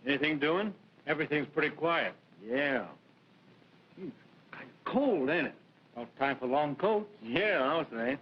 Anything doing? Everything's pretty quiet. Yeah. It's kind of cold, ain't it? No time for long coats. Yeah, I was saying.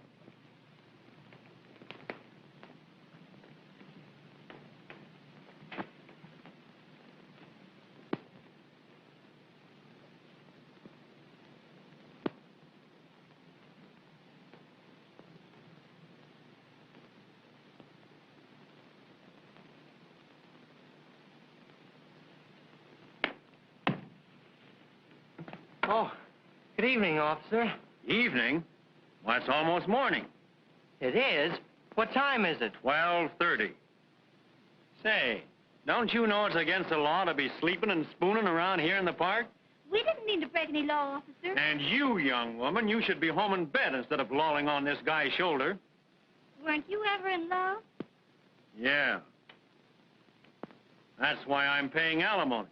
Oh, good evening, officer. Evening? Why, it's almost morning. It is? What time is it? 12:30. Say, don't you know it's against the law to be sleeping and spooning around here in the park? We didn't mean to break any law, officer. And you, young woman, you should be home in bed instead of lolling on this guy's shoulder. Weren't you ever in love? Yeah. That's why I'm paying alimony.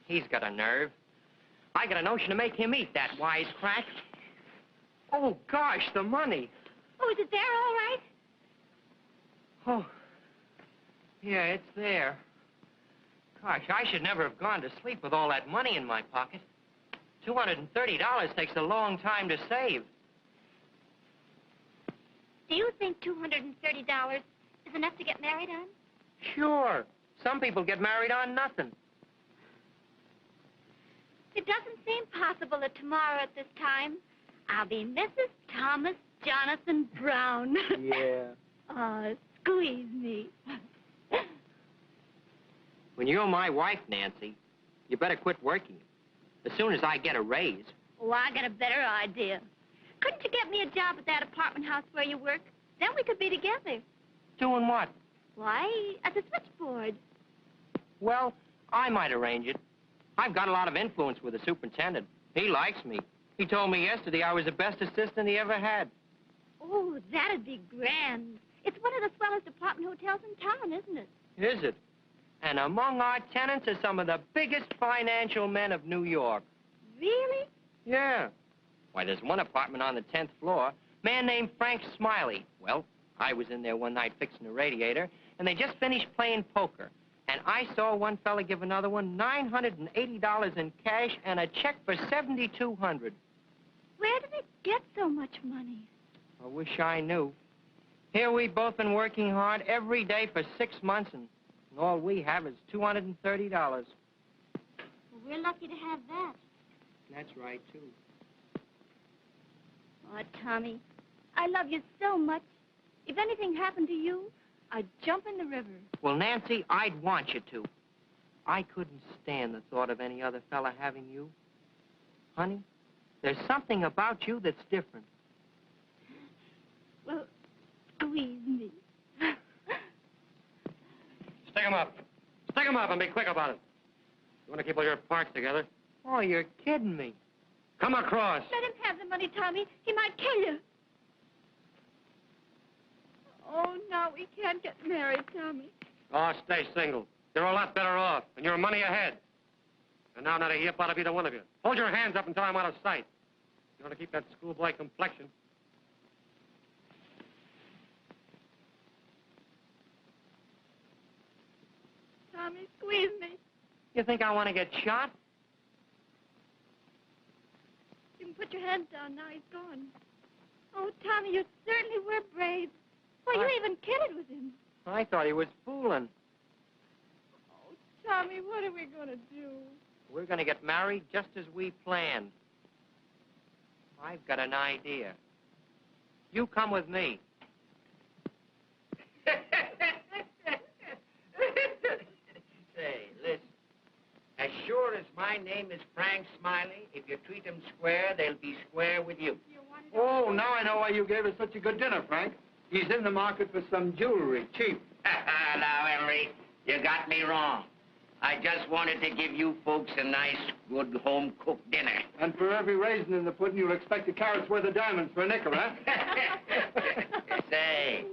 He's got a nerve. I got a notion to make him eat that wisecrack. Oh, gosh, the money. Oh, is it there all right? Oh, yeah, it's there. Gosh, I should never have gone to sleep with all that money in my pocket. $230 takes a long time to save. Do you think $230 is enough to get married on? Sure. Some people get married on nothing. It doesn't seem possible that tomorrow at this time, I'll be Mrs. Thomas Jonathan Brown. Yeah. Oh, squeeze me. When you're my wife, Nancy, you better quit working. As soon as I get a raise. Oh, I got a better idea. Couldn't you get me a job at that apartment house where you work? Then we could be together. Doing what? Why, at the switchboard. Well, I might arrange it. I've got a lot of influence with the superintendent. He likes me. He told me yesterday I was the best assistant he ever had. Oh, that'd be grand. It's one of the swellest apartment hotels in town, isn't it? Is it? And among our tenants are some of the biggest financial men of New York. Really? Yeah. Why, there's one apartment on the 10th floor, man named Frank Smiley. Well, I was in there one night fixing the radiator, and they just finished playing poker. And I saw one fella give another one $980 in cash and a check for $7,200. Where do they get so much money? I wish I knew. Here we've both been working hard every day for 6 months, and all we have is $230. Well, we're lucky to have that. That's right, too. Oh, Tommy, I love you so much. If anything happened to you, I'd jump in the river. Well, Nancy, I'd want you to. I couldn't stand the thought of any other fella having you. Honey, there's something about you that's different. Well, squeeze me. Stick 'em up. Stick 'em up and be quick about it. You want to keep all your parts together? Oh, you're kidding me. Come across. Let him have the money, Tommy. He might kill you. Oh, no, we can't get married, Tommy. Oh, stay single. You're a lot better off, and you're money ahead. And now not a yip out of either one of you. Hold your hands up until I'm out of sight. You want to keep that schoolboy complexion. Tommy, squeeze me. You think I want to get shot? You can put your hands down now. He's gone. Oh, Tommy, you certainly were brave. Well, you even kidded with him. I thought he was fooling. Oh, Tommy, what are we going to do? We're going to get married just as we planned. I've got an idea. You come with me. Say, listen. As sure as my name is Frank Smiley, if you treat them square, they'll be square with you. Oh, now I know why you gave us such a good dinner, Frank. He's in the market for some jewelry, cheap. Now, Henry, you got me wrong. I just wanted to give you folks a nice, good, home-cooked dinner. And for every raisin in the pudding, you'll expect a carrot's worth of diamonds for a nickel, huh? Say,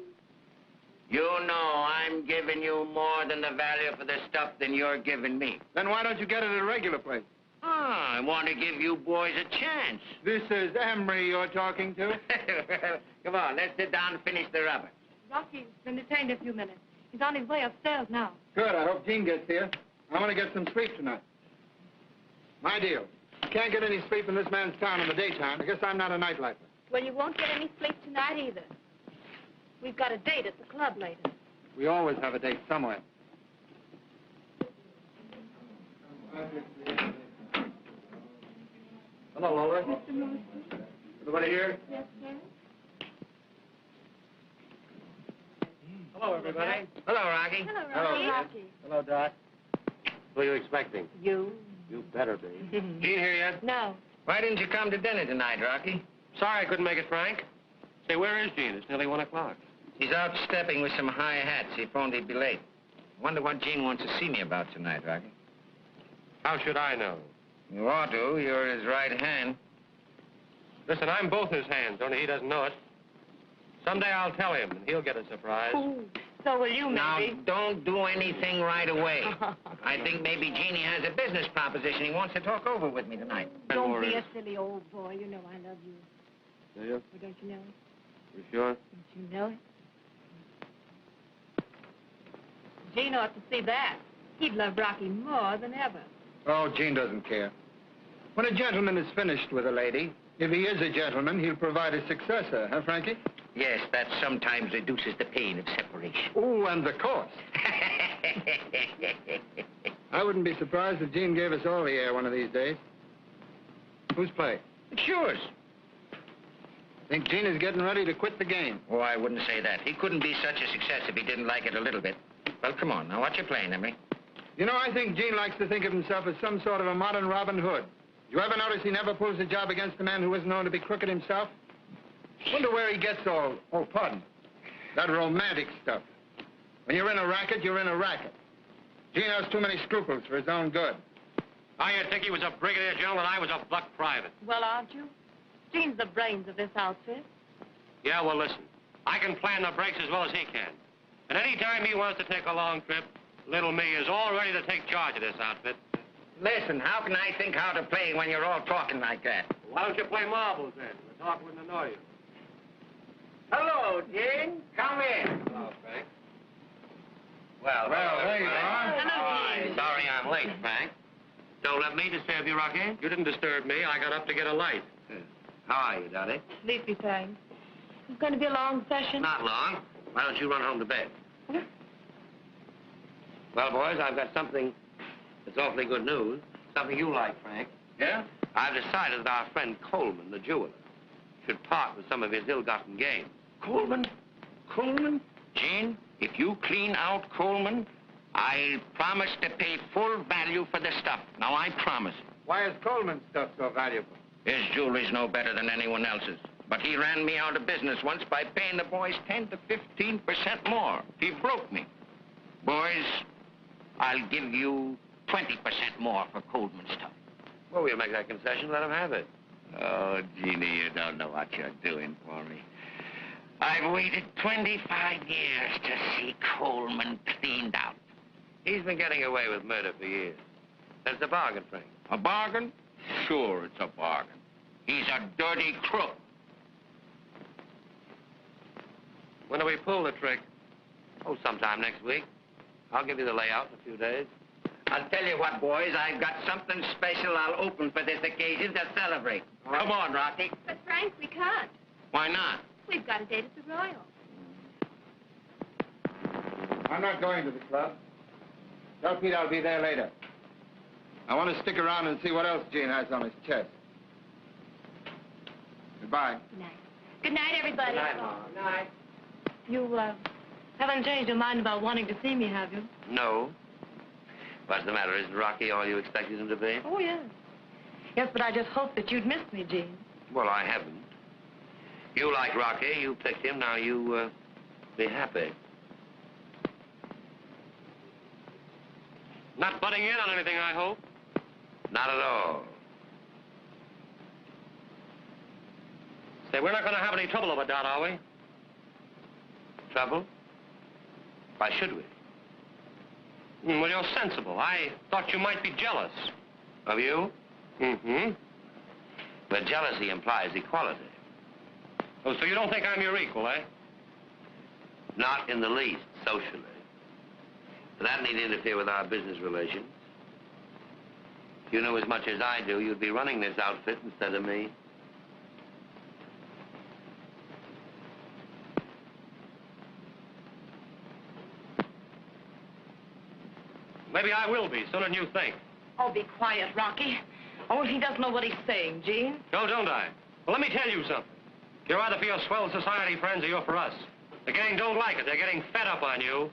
you know I'm giving you more than the value for the stuff than you're giving me. Then why don't you get it at a regular place? I want to give you boys a chance. This is Emery you're talking to? Come on, let's sit down and finish the rubber. Rocky's been detained a few minutes. He's on his way upstairs now. Good. I hope Jean gets here. I want to get some sleep tonight. My deal. You can't get any sleep in this man's town in the daytime. I guess I'm not a nightlifer. Well, you won't get any sleep tonight either. We've got a date at the club later. We always have a date somewhere. Hello, Lola. Mr. Murfin? Everybody here? Yes, sir. Hello, everybody. Hello, Rocky. Hello, Hello, Rocky. Hello, Doc. Who are you expecting? You? You better be. Jean here yet? No. Why didn't you come to dinner tonight, Rocky? Sorry I couldn't make it, Frank. Say, where is Jean? It's nearly 1 o'clock. He's out stepping with some high hats. He phoned he'd be late. Wonder what Jean wants to see me about tonight, Rocky. How should I know? You ought to. You're his right hand. Listen, I'm both his hands, only he doesn't know it. Someday I'll tell him, and he'll get a surprise. Ooh, so will you, Now, maybe. don't do anything right away. I think maybe Jeannie has a business proposition he wants to talk over with me tonight. Don't be a silly old boy. You know I love you. Do you? Or don't you know it? You sure? Don't you know it? Gene ought to see that. He'd love Rocky more than ever. Oh, Jean doesn't care. When a gentleman is finished with a lady, if he is a gentleman, he'll provide a successor, huh, Frankie? Yes, that sometimes reduces the pain of separation. Oh, and the cost. I wouldn't be surprised if Jean gave us all the air one of these days. Whose play? It's yours. Think Jean is getting ready to quit the game. Oh, I wouldn't say that. He couldn't be such a success if he didn't like it a little bit. Well, come on. Now, what you playing, Emery? You know, I think Jean likes to think of himself as some sort of a modern Robin Hood. You ever notice he never pulls a job against a man who isn't known to be crooked himself? Wonder where he gets all, that romantic stuff. When you're in a racket, you're in a racket. Jean has too many scruples for his own good. You'd think he was a brigadier general and I was a buck private. Well, aren't you? Gene's the brains of this outfit. Yeah, well, listen. I can plan the breaks as well as he can. And any time he wants to take a long trip, little me is all ready to take charge of this outfit. Listen, how can I think how to play when you're all talking like that? Why don't you play marbles, then? The talk wouldn't annoy you. Hello, Jean. Come in. Hello, Frank. Well, there you are. Hello, Sorry I'm late, Frank. Don't let me disturb you, Rocky. You didn't disturb me. I got up to get a light. How are you, Dottie? Sleepy time. It's going to be a long session. Not long. Why don't you run home to bed? Well, boys, I've got something that's awfully good news. Something you like, Frank. Yeah? I've decided that our friend Coleman, the jeweler, should part with some of his ill-gotten gains. Coleman? Coleman? Jean, if you clean out Coleman, I'll promise to pay full value for the stuff. Now, I promise. Why is Coleman's stuff so valuable? His jewelry's no better than anyone else's. But he ran me out of business once by paying the boys 10 to 15% more. He broke me. Boys, I'll give you 20% more for Coleman stuff. Well, we'll make that concession. Let him have it. Oh, Jeannie, you don't know what you're doing for me. I've waited 25 years to see Coleman cleaned out. He's been getting away with murder for years. That's a bargain, Frank. A bargain? Sure, it's a bargain. He's a dirty crook. When do we pull the trick? Oh, sometime next week. I'll give you the layout in a few days. I'll tell you what, boys, I've got something special I'll open for this occasion to celebrate. Come on, Rocky. But, Frank, we can't. Why not? We've got a date at the Royal. I'm not going to the club. Tell Pete I'll be there later. I want to stick around and see what else Jean has on his chest. Goodbye. Good night. Good night, everybody. Good night, Mom. Good night. You, haven't changed your mind about wanting to see me, have you? No. What's the matter? Isn't Rocky all you expected him to be? Oh, yes. Yes, but I just hoped that you'd miss me, Jean. Well, I haven't. You like Rocky. You picked him. Now you, be happy. Not butting in on anything, I hope? Not at all. Say, we're not going to have any trouble over Dot, are we? Trouble? Why should we? Well, you're sensible. I thought you might be jealous. Of you? Mm-hmm. But jealousy implies equality. Oh, so you don't think I'm your equal, eh? Not in the least, socially. But that need interfere with our business relations. If you knew as much as I do, you'd be running this outfit instead of me. Maybe I will be, sooner than you think. Oh, be quiet, Rocky. Oh, he doesn't know what he's saying, Gene. No, don't I? Well, let me tell you something. You're either for your swell society friends or you're for us. The gang don't like it. They're getting fed up on you.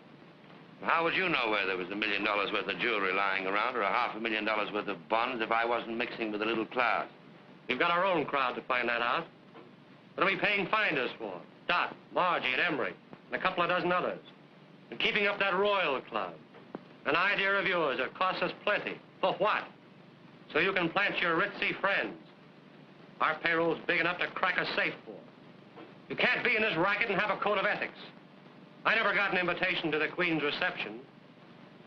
How would you know where there was $1 million worth of jewelry lying around or $500,000 worth of bonds if I wasn't mixing with a little class? We've got our own crowd to find that out. What are we paying finders for? Dot, Margie, and Emery, and a couple of dozen others. And keeping up that Royal Club. An idea of yours that costs us plenty. For what? So you can plant your ritzy friends. Our payroll's big enough to crack a safe for. You can't be in this racket and have a code of ethics. I never got an invitation to the Queen's reception,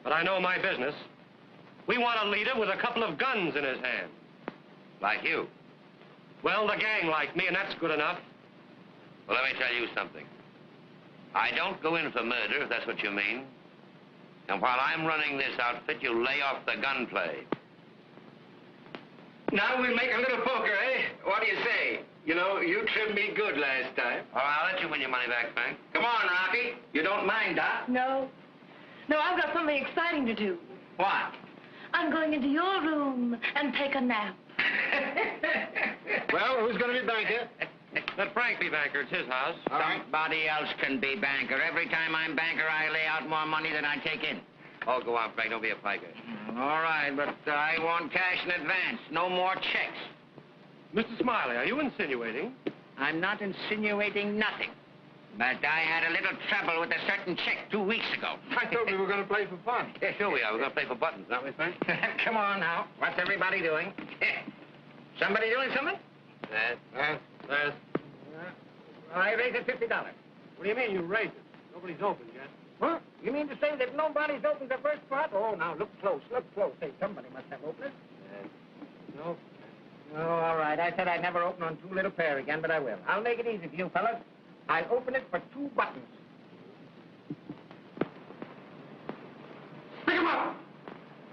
but I know my business. We want a leader with a couple of guns in his hand. Like you? Well, the gang like me, and that's good enough. Well, let me tell you something. I don't go in for murder, if that's what you mean. And while I'm running this outfit, you lay off the gunplay. Now we'll make a little poker, eh? What do you say? You know, you trimmed me good last time. Oh, I'll let you win your money back, Frank. Come on, Rocky. You don't mind, Doc? No. No, I've got something exciting to do. What? I'm going into your room and take a nap. Well, who's going to be banker? Let Frank be banker. It's his house. All right. Somebody else can be banker. Every time I'm banker, I lay out more money than I take in. Oh, go on, Frank. Don't be a piker. All right, but I want cash in advance. No more checks. Mr. Smiley, are you insinuating? I'm not insinuating nothing. But I had a little trouble with a certain check 2 weeks ago. I thought we were going to play for fun. Yeah, sure we are. We're going to play for buttons, aren't we, Frank? Come on now. What's everybody doing? Somebody doing something? Yes. I raised it $50. What do you mean you raised it? Nobody's opened yet. Huh? You mean to say that nobody's opened the first part? Oh, now, look close, look close. Hey, somebody must have opened it. No. Oh, all right. I said I'd never open on two little pair again, but I will. I'll make it easy for you fellas. I'll open it for 2 buttons. Pick 'em up!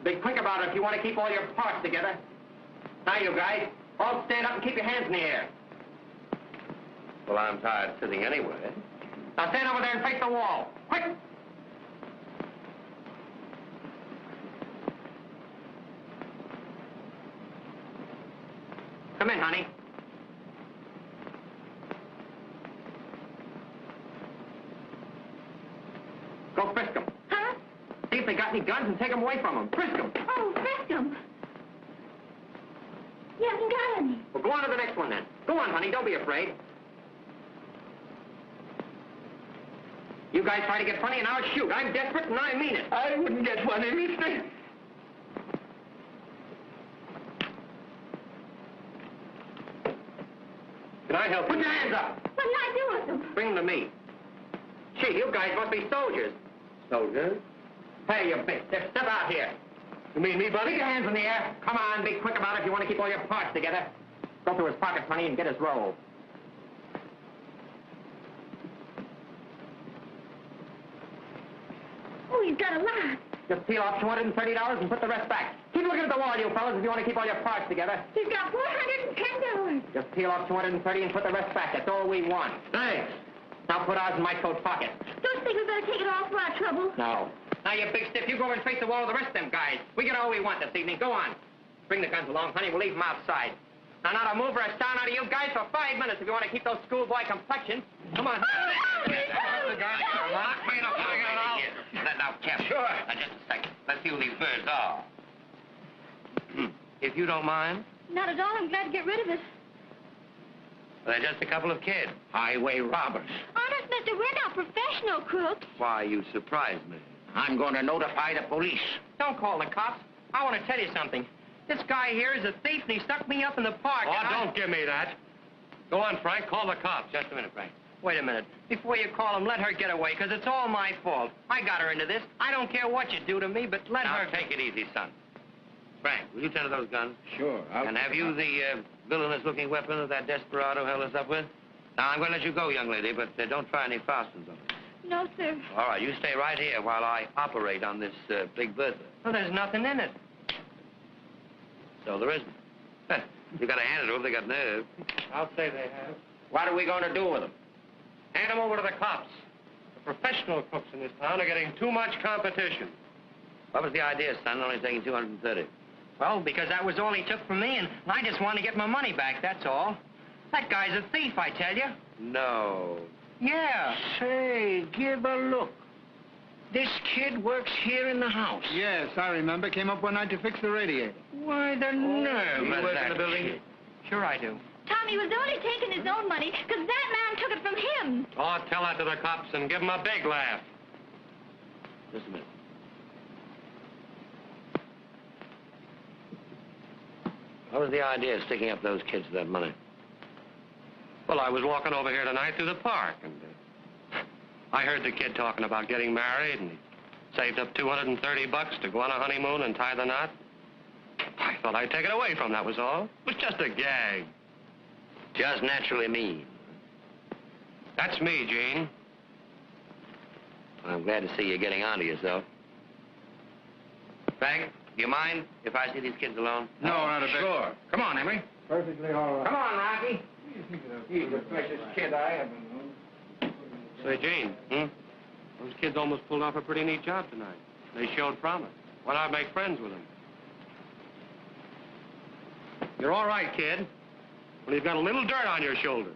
Be quick about it if you want to keep all your parts together. Now, you guys, all stand up and keep your hands in the air. Well, I'm tired sitting anyway. Now stand over there and face the wall. Quick! Come in, honey. Go frisk them. Huh? See if they got any guns and take them away from them. Frisk them. Oh, frisk him. He hasn't got any. Well, go on to the next one then. Go on, honey. Don't be afraid. You guys try to get funny and I'll shoot. I'm desperate and I mean it. I wouldn't get funny, mister. Can I help you? Put your hands up. What did I do with them? Bring them to me. Gee, you guys must be soldiers. Soldiers? Hey, you big stiff. Step out here. You mean me, buddy? Keep your hands in the air. Come on, be quick about it if you want to keep all your parts together. Go through his pockets, honey, and get his roll. Oh, he's got a lot. Just peel off $230 and put the rest back. Keep looking at the wall, you fellas, if you want to keep all your parts together. He's got $410. Just peel off $230 and put the rest back. That's all we want. Thanks. Now put ours in my coat pocket. Don't you think we better take it all for our trouble? No. Now, you big stiff, you go over and face the wall with the rest of them guys. We get all we want this evening. Go on. Bring the guns along, honey. We'll leave them outside. Now, not a move or a sound out of you guys for 5 minutes if you want to keep those schoolboy complexions. Come on. Lock me in a pocket now. Now, Cap. Sure. Now, just a second. Let's see who these birds are. If you don't mind. Not at all. I'm glad to get rid of it. They're just a couple of kids. Highway robbers. Honest, mister, we're not professional crooks. Why, you surprised me. I'm going to notify the police. Don't call the cops. I want to tell you something. This guy here is a thief, and he stuck me up in the park. Oh, and don't give me that. Go on, Frank. Call the cops. Just a minute, Frank. Wait a minute. Before you call him, let her get away, because it's all my fault. I got her into this. I don't care what you do to me, but let Now, her... take it easy, son. Frank, will you tend to those guns? Sure. And have you the villainous-looking weapon that that desperado held us up with? Now, I'm going to let you go, young lady, but don't try any fastens on it. No, sir. All right, you stay right here while I operate on this Big Bertha. Well, there's nothing in it. So there isn't. You got to hand it to them. They got nerve. I'll say they have. What are we going to do with them? Hand them over to the cops. The professional cooks in this town are getting too much competition. What was the idea, son? Only taking 230. Well, because that was all he took from me, and I just want to get my money back, that's all. That guy's a thief, I tell you. No. Yeah. Say, give a look. This kid works here in the house. Yes, I remember. Came up one night to fix the radiator. Why, the nerve You of work that in the building? kid. Sure I do. Tommy was only taking his own money because that man took it from him. Oh, tell that to the cops and give them a big laugh. Just a minute. What was the idea of sticking up those kids for that money? Well, I was walking over here tonight through the park, and I heard the kid talking about getting married, and he saved up $230 to go on a honeymoon and tie the knot. I thought I'd take it away from him, that was all. It was just a gag. Just naturally mean. That's me, Gene. I'm glad to see you getting on to yourself. Frank, do you mind if I see these kids alone? No, not a bit. Sure. Come on, Emery. Perfectly all right. Come on, Rocky. He's the precious kid I ever known. Say, Gene, those kids almost pulled off a pretty neat job tonight. They showed promise. Why not make friends with them? You're all right, kid. When you've got a little dirt on your shoulder.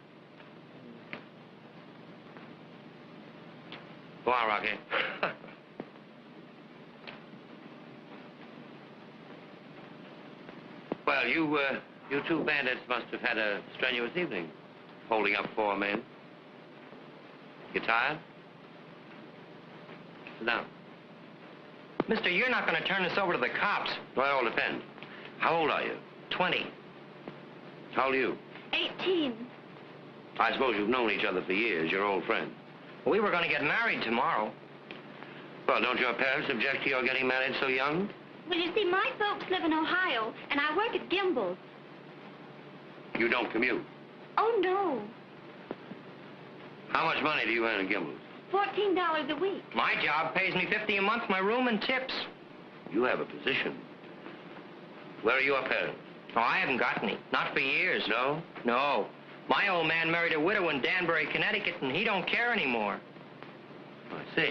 Go on, Rocky. Well, you two bandits must have had a strenuous evening, holding up 4 men. You tired? Sit down. Mister, you're not going to turn us over to the cops. Well, it all depends. How old are you? 20. How old are you? 18. I suppose you've known each other for years. You're old friends. We were going to get married tomorrow. Well, don't your parents object to your getting married so young? Well, you see, my folks live in Ohio, and I work at Gimbel's. You don't commute. Oh, no. How much money do you earn at Gimbel's? $14 a week. My job pays me $50 a month, my room and tips. You have a position. Where are your parents? Oh, I haven't got any. Not for years. No? No. My old man married a widow in Danbury, Connecticut, and he don't care anymore. I see.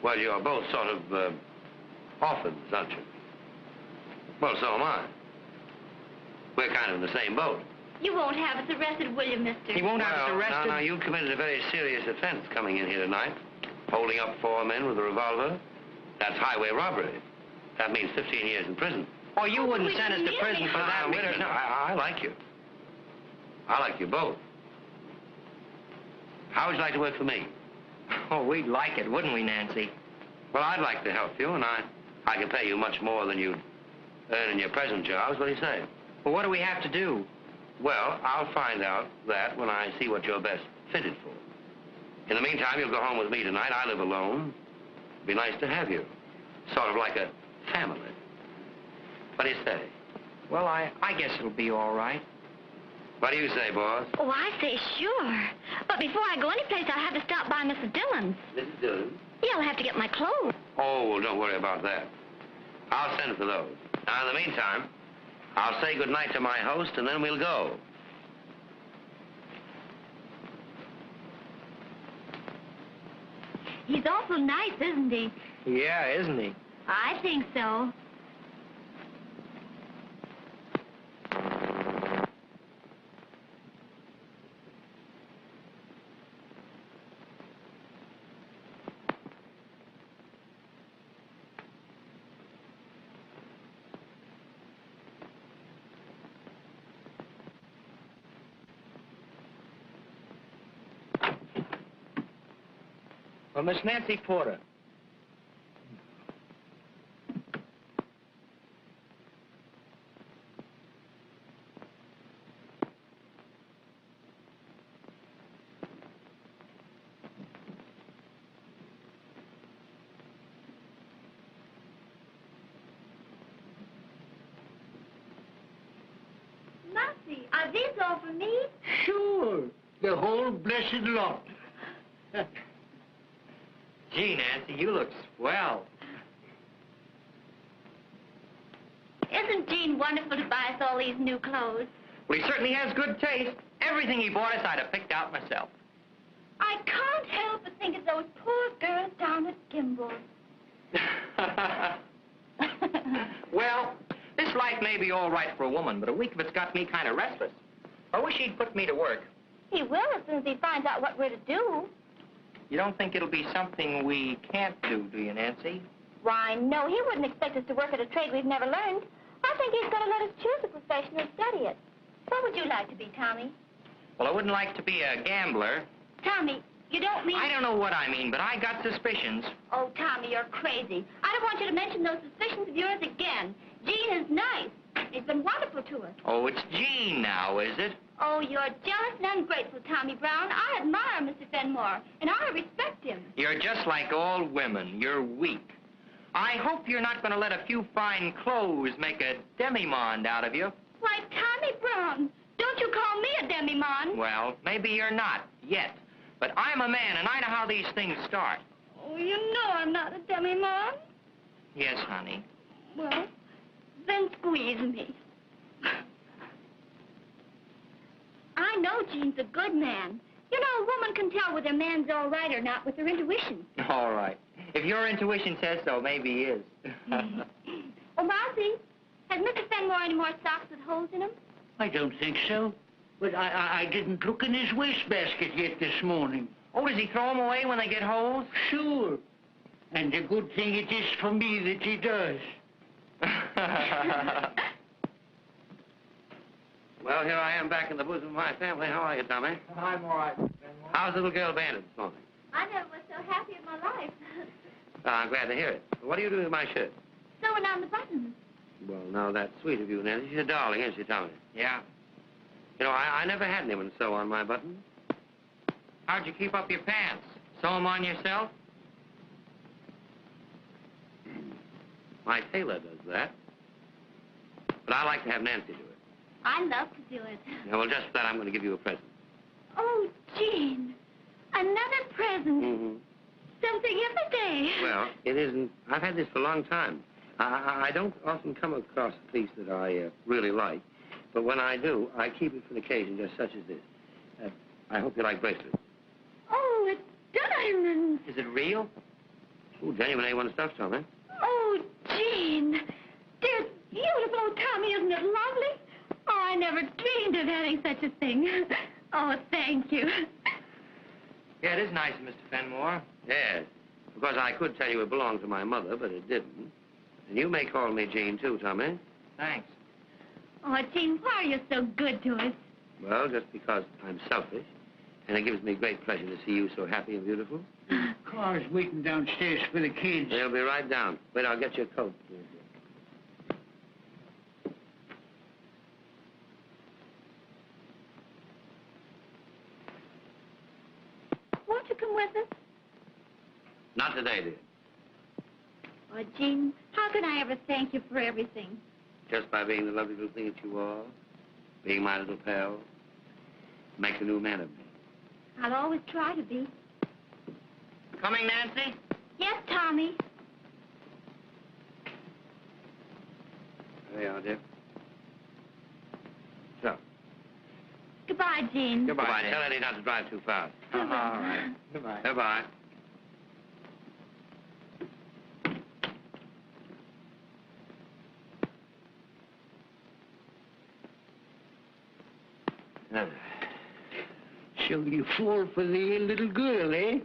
Well, you're both sort of, orphans, aren't you? Well, so am I. We're kind of in the same boat. You won't have us arrested, will you, mister? He won't have us arrested. Now, you committed a very serious offense coming in here tonight. Holding up 4 men with a revolver. That's highway robbery. That means 15 years in prison. Oh, you wouldn't send us to prison for that. Wait a minute. I like you. I like you both. How would you like to work for me? Oh, we'd like it, wouldn't we, Nancy? Well, I'd like to help you, and I can pay you much more than you'd earn in your present jobs. What do you say? Well, what do we have to do? Well, I'll find out that when I see what you're best fitted for. In the meantime, you'll go home with me tonight. I live alone. It'd be nice to have you. Sort of like a family. What do you say? Well, I guess it'll be all right. What do you say, boss? Oh, I say sure. But before I go anyplace, I'll have to stop by Mrs. Dillon's. Mrs. Dillon? Yeah, I'll have to get my clothes. Oh, well, don't worry about that. I'll send for those. Now, in the meantime, I'll say good night to my host, and then we'll go. He's awful nice, isn't he? Yeah, isn't he? I think so. Well, Miss Nancy Porter. Are these all for me? Sure. The whole blessed lot. Gee, Nancy, you look swell. Isn't Gene wonderful to buy us all these new clothes? Well, he certainly has good taste. Everything he bought us, I'd have picked out myself. I can't help but think of those poor girls down at Kimball's. Well, this life may be all right for a woman, but a week of it's got me kind of restless. I wish he'd put me to work. He will as soon as he finds out what we're to do. You don't think it'll be something we can't do you, Nancy? Why, no, he wouldn't expect us to work at a trade we've never learned. I think he's going to let us choose a profession and study it. What would you like to be, Tommy? Well, I wouldn't like to be a gambler. Tommy, you don't mean... I don't know what I mean, but I got suspicions. Oh, Tommy, you're crazy. I don't want you to mention those suspicions of yours again. Gene is nice. He's been wonderful to us. Oh, it's Gene now, is it? Oh, you're jealous and ungrateful, Tommy Brown. I admire Mr. Fenmore, and I respect him. You're just like all women. You're weak. I hope you're not going to let a few fine clothes make a demi-monde out of you. Why, Tommy Brown, don't you call me a demi-monde. Well, maybe you're not, yet. But I'm a man, and I know how these things start. Oh, you know I'm not a demi-monde. Yes, honey. Well, then squeeze me. I know Gene's a good man. You know, a woman can tell whether a man's all right or not with her intuition. All right. If your intuition says so, maybe he is. Oh, Mousy, has Mr. Fenmore any more socks with holes in them? I don't think so. But I didn't look in his wastebasket yet this morning. Oh, does he throw them away when they get holes? Sure. And the good thing it is for me that he does. Well, here I am back in the bosom of my family. How are you, Tommy? I'm all right. How's little girl Bandit this morning? I never was so happy in my life. I'm glad to hear it. What are you doing with my shirt? Sewing on the buttons. Well, now, that's sweet of you, Nancy. She's a darling, isn't she, Tommy? Yeah. You know, I never had anyone sew on my buttons. How'd you keep up your pants? Sew them on yourself? My tailor does that. But I like to have Nancy do it. I love to do it. Yeah, well, just for that, I'm going to give you a present. Oh, Gene, another present. Mm-hmm. Something every day. Well, it isn't. I've had this for a long time. I don't often come across a piece that I really like. But when I do, I keep it for an occasion just such as this. I hope you like bracelets. Oh, it's diamonds. Is it real? Oh, genuine A1 stuff, Tommy. Oh, Gene. They're beautiful. Oh, Tommy, isn't it lovely? Oh, I never dreamed of having such a thing. Oh, thank you. Yeah, it is nice, Mr. Fenmore. Yes. Of course, I could tell you it belonged to my mother, but it didn't. And you may call me Gene, too, Tommy. Thanks. Oh, Gene, why are you so good to us? Well, just because I'm selfish. And it gives me great pleasure to see you so happy and beautiful. Car's waiting downstairs for the kids. They'll be right down. Wait, I'll get your coat. Won't you come with us? Not today, dear. Oh, Gene, how can I ever thank you for everything? Just by being the lovely little thing that you are, being my little pal, make a new man of me. I'll always try to be. Coming, Nancy? Yes, Tommy. There you are, dear. So. Goodbye, Gene. Goodbye, dear. Tell Eddie not to drive too fast. All right. Goodbye. Goodbye. So you fall for the little girl, eh?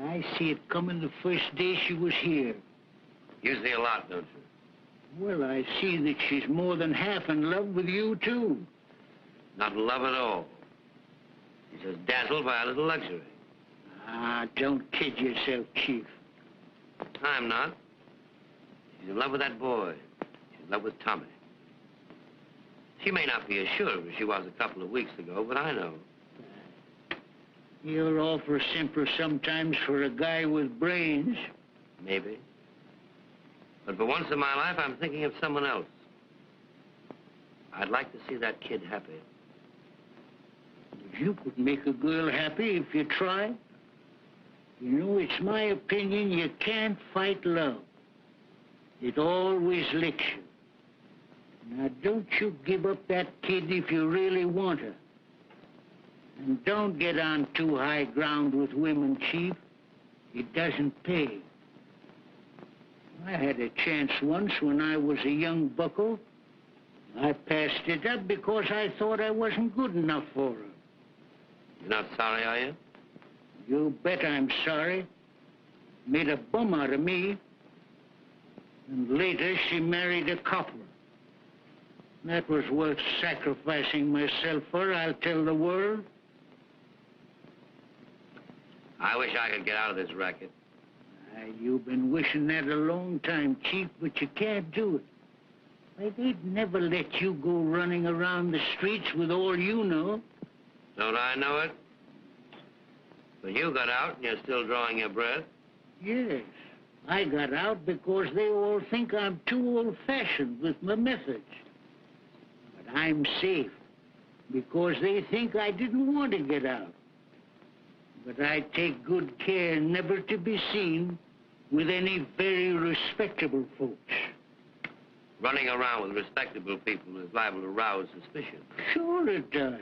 I see it coming the first day she was here. You see a lot, don't you? Well, I see that she's more than half in love with you, too. Not in love at all. She's just dazzled by a little luxury. Ah, don't kid yourself, Chief. I'm not. She's in love with that boy. She's in love with Tommy. She may not be as sure as she was a couple of weeks ago, but I know. You're awful simple sometimes for a guy with brains. Maybe. But for once in my life, I'm thinking of someone else. I'd like to see that kid happy. You could make a girl happy if you tried. You know, it's my opinion you can't fight love. It always licks you. Now, don't you give up that kid if you really want her. And don't get on too high ground with women, Chief. It doesn't pay. I had a chance once when I was a young bucko. I passed it up because I thought I wasn't good enough for her. You're not sorry, are you? You bet I'm sorry. Made a bum out of me. And later, she married a copper. That was worth sacrificing myself for, I'll tell the world. I wish I could get out of this racket. You've been wishing that a long time, Chief, but you can't do it. Why, they'd never let you go running around the streets with all you know. Don't I know it? But you got out and you're still drawing your breath. Yes, I got out because they all think I'm too old-fashioned with my methods. But I'm safe because they think I didn't want to get out. But I take good care never to be seen with any very respectable folks. Running around with respectable people is liable to rouse suspicion. Sure it does.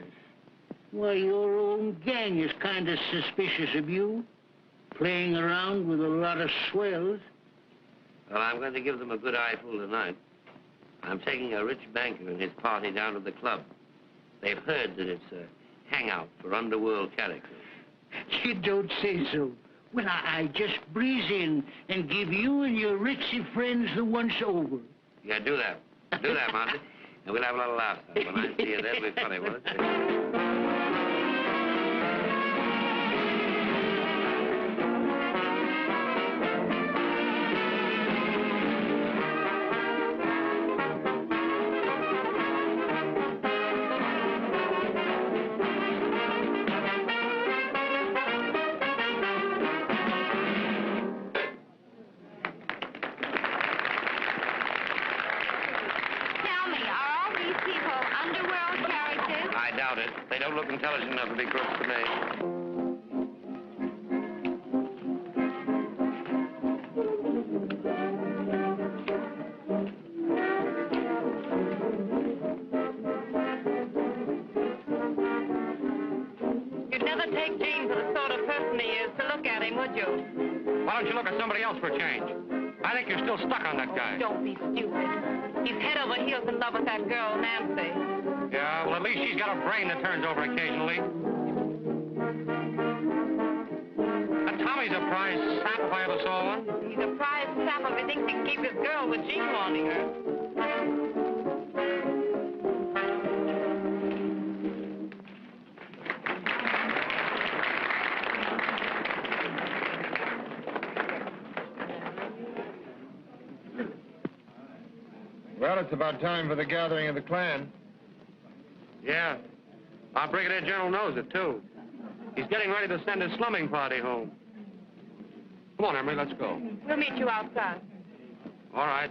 Why, your own gang is kind of suspicious of you, playing around with a lot of swells. Well, I'm going to give them a good eyeful tonight. I'm taking a rich banker and his party down to the club. They've heard that it's a hangout for underworld characters. You don't say so. Well, I just breeze in and give you and your ritzy friends the once over. Yeah, do that. Do that, Monty. And we'll have a little laugh. When I see you, that'll be funny, won't it? They don't look intelligent enough to be crooks to me. You'd never take Gene for the sort of person he is to look at him, would you? Why don't you look at somebody else for a change? I think you're still stuck on that guy. Don't be stupid. He's head over heels in love with that girl, Nancy. Yeah, well, at least she's got a brain that turns over occasionally. And Tommy's a prize sap if I ever saw one. He's a prize sap if he thinks he can keep his girl with Gene wanting her. Well, it's about time for the gathering of the clan. Yeah. Our Brigadier General knows it, too. He's getting ready to send his slumming party home. Come on, Emery, let's go. We'll meet you outside. All right.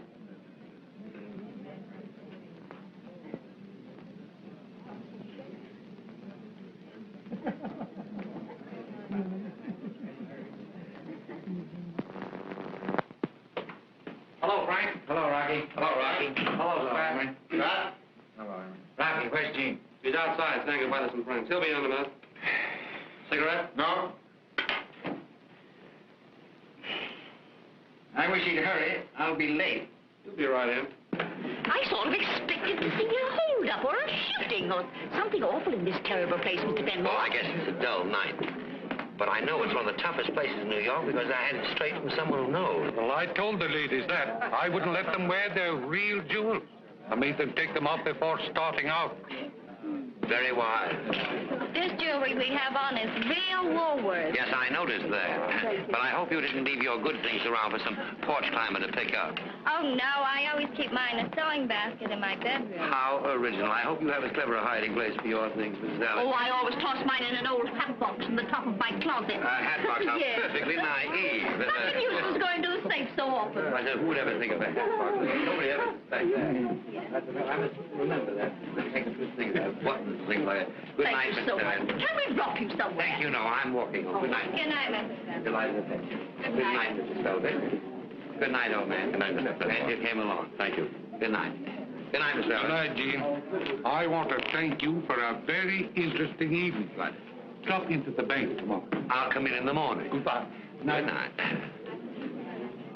Hello, Frank. Hello, Rocky. Hello, Rocky. Hello, Pat. Pat? Hello. Rocky, where's Gene? He's outside saying goodbye to some friends. He'll be in a minute. Cigarette? No? I wish he'd hurry. I'll be late. You'll be right in. I sort of expected to see a hold-up or a shooting or something awful in this terrible place, Mr. Benmore. Oh, I guess it's a dull night. But I know it's one of the toughest places in New York because I had it straight from someone who knows. Well, I told the ladies that. I wouldn't let them wear their real jewels. I made them take them off before starting out. Very wise. This jewelry we have on is real Woolworth. Yes, I noticed that. But I hope you didn't leave your good things around for some porch climber to pick up. Oh, no, I always keep mine in a sewing basket in my bedroom. How original. I hope you have as clever a hiding place for your things, Mrs. Allen. Oh, I always toss mine in an old hat box in the top of my closet. Hat box, how Yes. perfectly naive. Nothing use is going to a safe so often. I said, who would ever think of a hat box? Nobody ever suspects that. I must remember that. Take a good thing of that. Buttons, things like that. Good night, Thank you so Mr. much. Can we drop him somewhere? Thank you. No, I'm walking home. Good night. Good night, Mrs. Delighted to meet you. Good night, Mrs. Selvig. Good night, old man. Good night, Mr. Glad you came along. Thank you. Good night. Good night, Mr. Good Selvig. night, Gene. I want to thank you for a very interesting evening. Drop into the bank tomorrow. I'll come in the morning. Goodbye. Good night.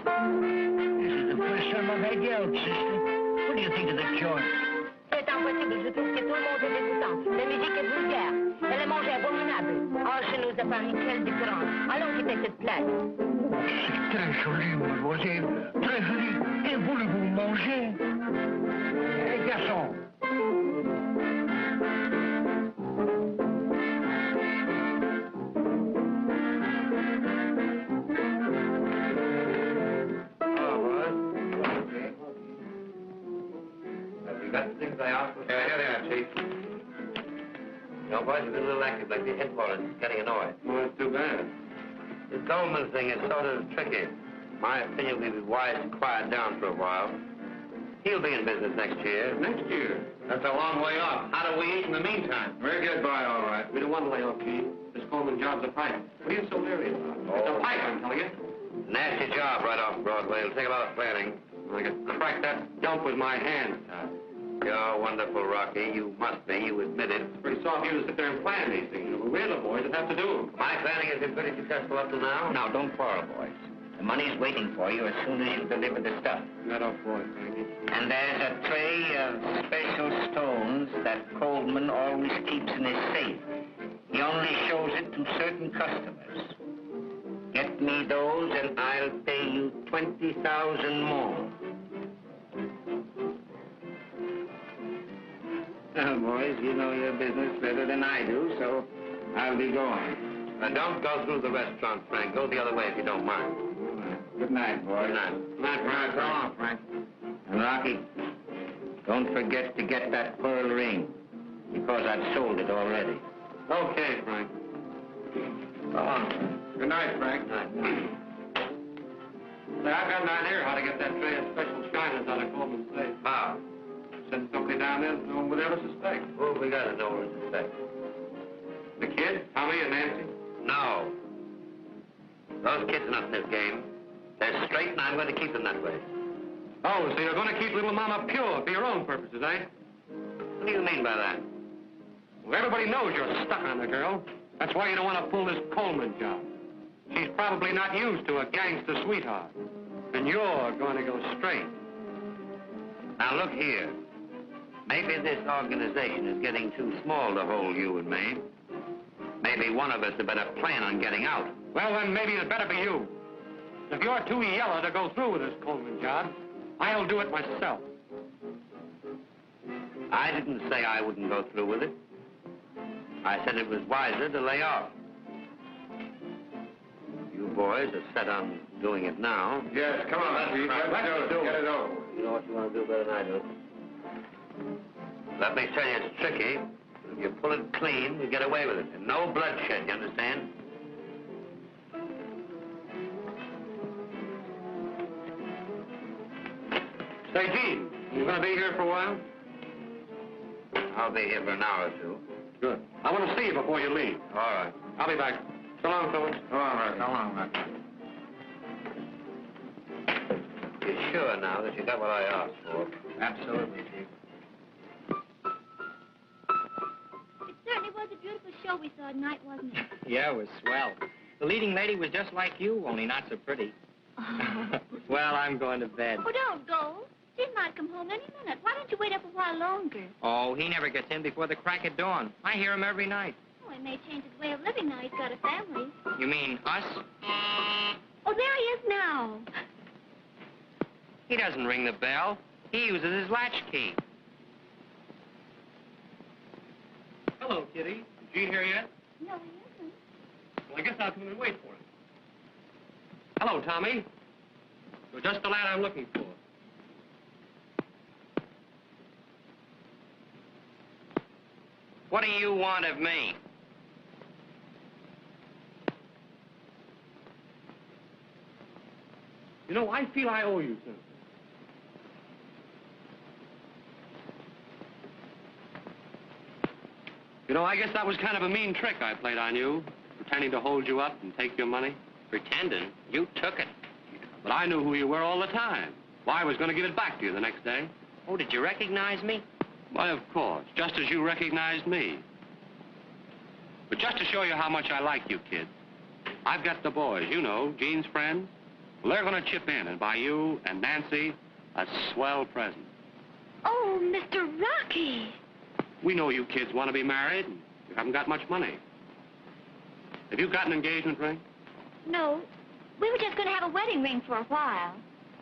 This is the first time I've had you out, sister. What do you think of the joint? C'est impossible. Je trouve que tout le monde est dégoûtant. La musique est vulgaire. Et le manger abominable. Oh, chez nous, à Paris, quelle différence. Allons quitter cette place. C'est très joli, mademoiselle. Très joli. Et voulez-vous manger? Garçon. Got the things I asked for? Yeah, here they are, Chief. You know, boys, we've been a little active lately. Headquarters is getting annoyed. Well, that's too bad. This Goldman thing is sort of tricky. My opinion would be wise to quiet down for a while. He'll be in business next year. Next year? That's a long way off. How do we eat in the meantime? We'll get by all right. We don't want to lay off, Chief. This Goldman job's a pipe. What are you so leery about? It's a pipe, I'm telling you. Nasty job right off Broadway. It'll take a lot of planning. I could crack that dump with my hands tied. You're wonderful, Rocky. You must be. You admit it. It's pretty soft of you to sit there and plan these things. We're the boys that have to do them. My planning has been pretty successful up to now. Now, don't quarrel, boys. The money's waiting for you as soon as you deliver the stuff. That off, boy, Frankie. And there's a tray of special stones that Coleman always keeps in his safe. He only shows it to certain customers. Get me those and I'll pay you 20,000 more. Well, boys, you know your business better than I do, so I'll be going. Now, don't go through the restaurant, Frank. Go the other way if you don't mind. Good night, boys. Good night. Good night, Frank. So long, Frank. And Rocky, don't forget to get that pearl ring, because I've sold it already. Okay, Frank. So long. Good night, Frank. Good night. Say, I've got an idea how to get that tray of special shiners out of Coleman's safe. How? Send somebody down there that no one would ever suspect. Oh, we got to know one to suspect. The kid? Tommy and Nancy? No. Those kids are not in this game. They're straight, and I'm going to keep them that way. Oh, so you're going to keep little Mama pure for your own purposes, eh? What do you mean by that? Well, everybody knows you're stuck on the girl. That's why you don't want to pull this Coleman job. She's probably not used to a gangster sweetheart. And you're going to go straight. Now, look here. Maybe this organization is getting too small to hold you and me. Maybe one of us had better plan on getting out. Well, then maybe it better be you. If you're too yellow to go through with this Coleman job, I'll do it myself. I didn't say I wouldn't go through with it. I said it was wiser to lay off. You boys are set on doing it now. Yes, come on, let's do it. Get it over. You know what you want to do better than I do. Let me tell you, it's tricky. If you pull it clean, you get away with it. And no bloodshed, you understand? Say, Gene, you going to be here for a while? I'll be here for an hour or two. Good. I want to see you before you leave. All right. I'll be back. So long, fellas. All right, so long, man. You're sure now that you got what I asked for? Absolutely, Chief. It certainly was a beautiful show we saw tonight, wasn't it? Yeah, it was swell. The leading lady was just like you, only not so pretty. Well, I'm going to bed. Oh, don't go. Jim might come home any minute. Why don't you wait up a while longer? Oh, he never gets in before the crack of dawn. I hear him every night. Oh, he may change his way of living now he's got a family. You mean us? Oh, there he is now. He doesn't ring the bell. He uses his latchkey. Hello, Kitty. Is Gene here yet? No, he isn't. Well, I guess I'll come in and wait for him. Hello, Tommy. You're just the lad I'm looking for. What do you want of me? You know, I feel I owe you something. You know, I guess that was kind of a mean trick I played on you, pretending to hold you up and take your money. Pretending? You took it. But I knew who you were all the time. Why, I was going to give it back to you the next day. Oh, did you recognize me? Why, of course, just as you recognized me. But just to show you how much I like you, kid, I've got the boys, you know, Gene's friends. Well, they're going to chip in and buy you and Nancy a swell present. Oh, Mr. Rocky. We know you kids want to be married, and you haven't got much money. Have you got an engagement ring? No, we were just going to have a wedding ring for a while.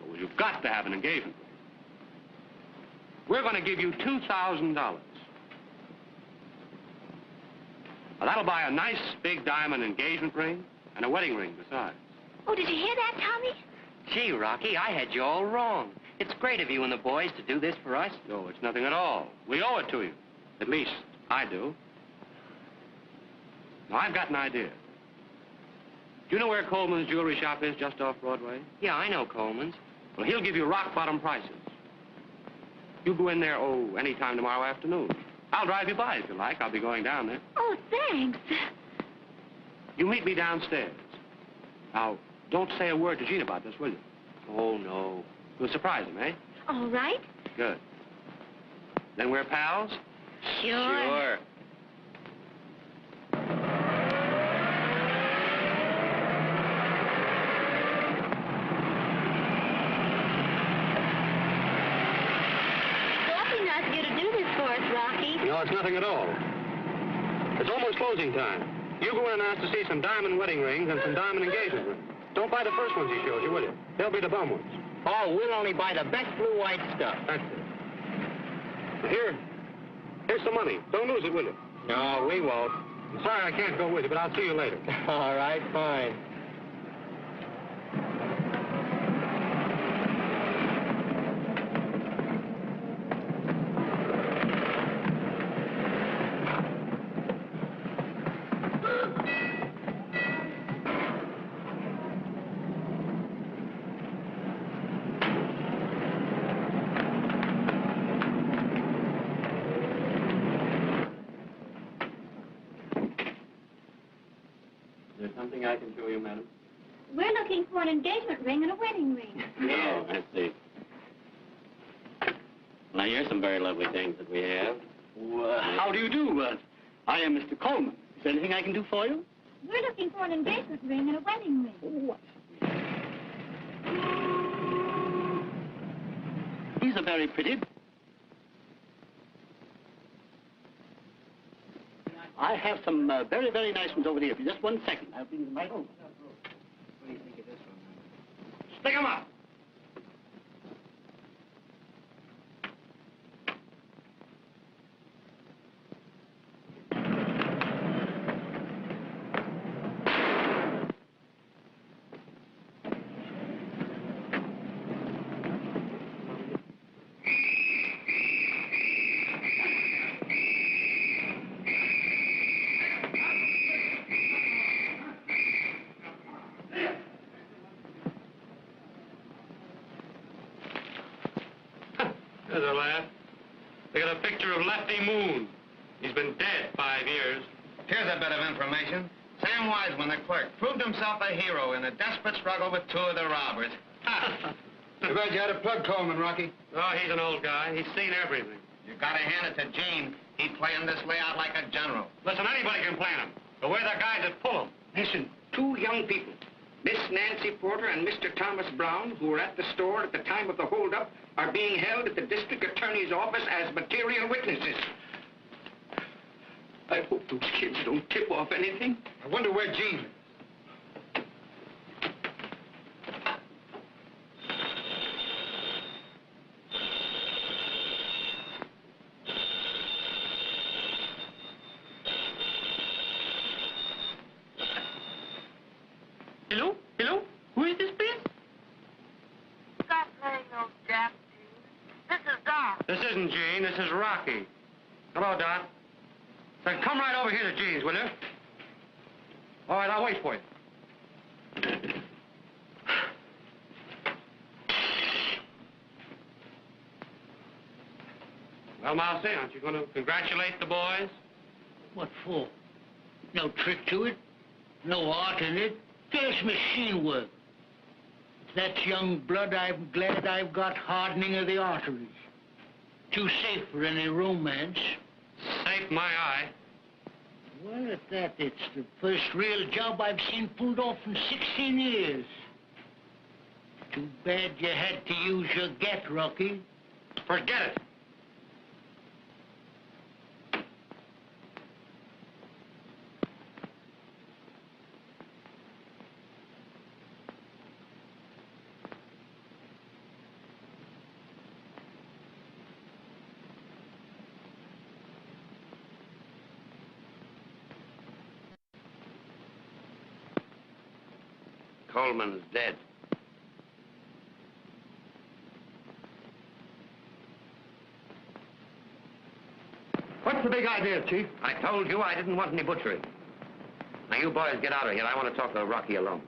Well, you've got to have an engagement ring. We're going to give you $2,000. Now, that'll buy a nice big diamond engagement ring and a wedding ring besides. Oh, did you hear that, Tommy? Gee, Rocky, I had you all wrong. It's great of you and the boys to do this for us. No, it's nothing at all. We owe it to you. At least, I do. Now, I've got an idea. Do you know where Coleman's jewelry shop is, just off Broadway? Yeah, I know Coleman's. Well, he'll give you rock-bottom prices. You go in there, any time tomorrow afternoon. I'll drive you by if you like. I'll be going down there. Oh, thanks. You meet me downstairs. Now, don't say a word to Gene about this, will you? Oh, no. You'll surprise him, eh? All right. Good. Then we're pals? Sure. Awfully nice of you to do this for us, Rocky. No, it's nothing at all. It's almost closing time. You go in and ask to see some diamond wedding rings and some diamond engagement rings. Don't buy the first ones he shows you, will you? They'll be the bum ones. Oh, we'll only buy the best blue-white stuff. That's it. Here's some money. Don't lose it, will you? No, we won't. I'm sorry I can't go with you, but I'll see you later. All right, fine. Is there something I can show you, madam? We're looking for an engagement ring and a wedding ring. Oh, I see. Now, here's some very lovely things that we have. How do you do? I am Mr. Coleman. Is there anything I can do for you? We're looking for an engagement ring and a wedding ring. What? These are very pretty. I have some very, very nice ones over here. For just 1 second, I'll bring them right over. What do you think of this one? Stick 'em up! There's a laugh. They got a picture of Lefty Moon. He's been dead 5 years. Here's a bit of information. Sam Wiseman, the clerk, proved himself a hero in a desperate struggle with 2 of the robbers. Too bad you had to plug Coleman, Rocky. Oh, he's an old guy. He's seen everything. You gotta hand it to Gene. He planned this layout like a general. Listen, anybody can plan him. But we're the guys that pull him. Listen, 2 young people, Miss Nancy Porter and Mr. Thomas Brown, who were at the store at the time of the holdup, are being held at the district attorney's office as material witnesses. I hope those kids don't tip off anything. I wonder where Gene is. Hello? Hello? Who is this, please? Stop playing those jacks, Gene. This is Doc. This isn't Gene. This is Rocky. Hello, Doc. Then come right over here to Gene's, will you? All right, I'll wait for you. Well, Mousy, aren't you going to congratulate the boys? What for? No trick to it. No art in it. Just machine work. If that's young blood, I'm glad I've got hardening of the arteries. Too safe for any romance. Safe my eye. Well, at that, it's the first real job I've seen pulled off in 16 years. Too bad you had to use your get, Rocky. Forget it. Coleman's dead. What's the big idea, Chief? I told you I didn't want any butchery. Now, you boys get out of here. I want to talk to Rocky alone.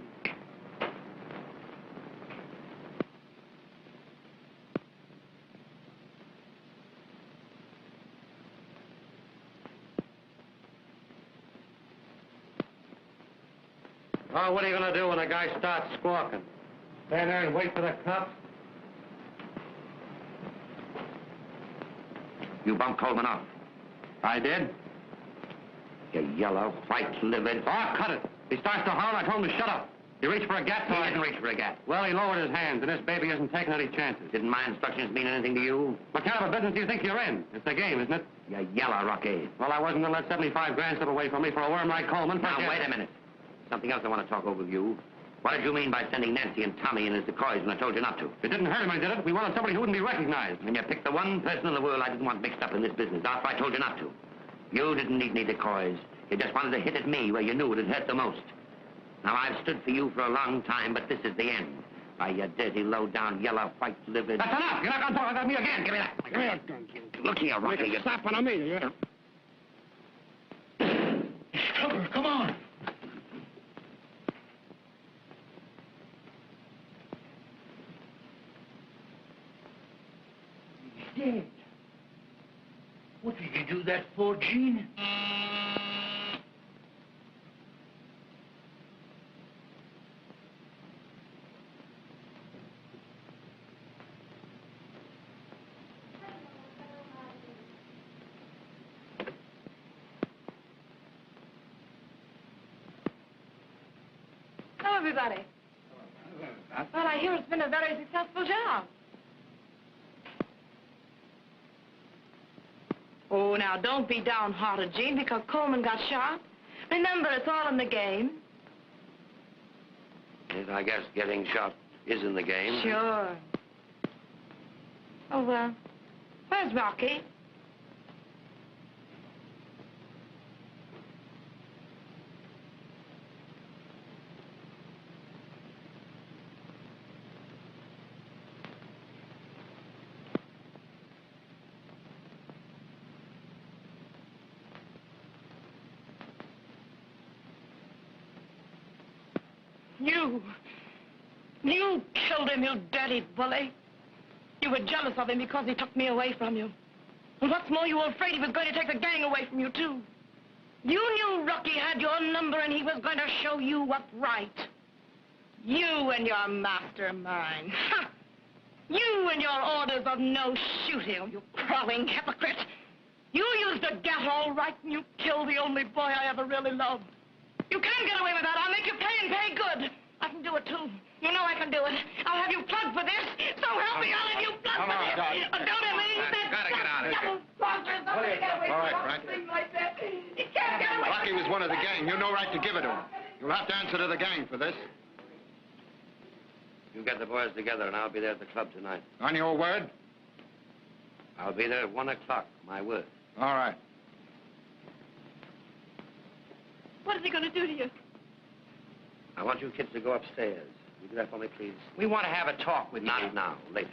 Oh, what are you going to do when a guy starts squawking? Stand there and wait for the cops? You bumped Coleman off. I did. You yellow, white-livered... Oh, cut it. He starts to holler, I told him to shut up. He reached for a gat, so He I didn't reach for a gat. Well, he lowered his hands, and this baby isn't taking any chances. Didn't my instructions mean anything to you? What kind of a business do you think you're in? It's a game, isn't it? You yellow, Rocky. Well, I wasn't going to let 75 grand slip away from me for a worm like Coleman. Now, Forget wait it. a minute. Something else I want to talk over with you. What did you mean by sending Nancy and Tommy in as decoys when I told you not to? It didn't hurt him, I did it. We wanted somebody who wouldn't be recognized. And you picked the one person in the world I didn't want mixed up in this business after I told you not to. You didn't need any decoys. You just wanted to hit at me where you knew it would hurt the most. Now, I've stood for you for a long time, but this is the end. Why, you dirty, low-down, yellow, white-livered... That's enough! You're not going to talk about me again! Give me that! Give me that gun, Jim. Look here, Rocky. Make a stop on me, you... Trevor, come on. He's dead. What did you do that for, Gene? Hello, everybody. Well, I hear it's been a very successful job. Oh, now, don't be downhearted, Gene, because Coleman got shot. Remember, it's all in the game. Yes, I guess getting shot is in the game. Sure. Oh, where's Rocky? You killed him, you dirty bully. You were jealous of him because he took me away from you. And what's more, you were afraid he was going to take the gang away from you, too. You knew Rocky had your number and he was going to show you what's right. You and your mastermind. Ha! You and your orders of no shooting, you crawling hypocrite. You used a gat all right and you killed the only boy I ever really loved. You can't get away with that. I'll make you pay and pay good. I can do it, too. You know I can do it. I'll have you plugged for this. So help me, I'll have you plugged for this. Don't ever eat that. Gotta get out of here. All right, Frank. You can't get away. Rocky was one of the gang. You've no right to give it to him. You'll have to answer to the gang for this. You get the boys together, and I'll be there at the club tonight. On your word? I'll be there at 1 o'clock, my word. All right. What is he going to do to you? I want you kids to go upstairs. Will you do that for me, please? We want to have a talk with you. Not now, later.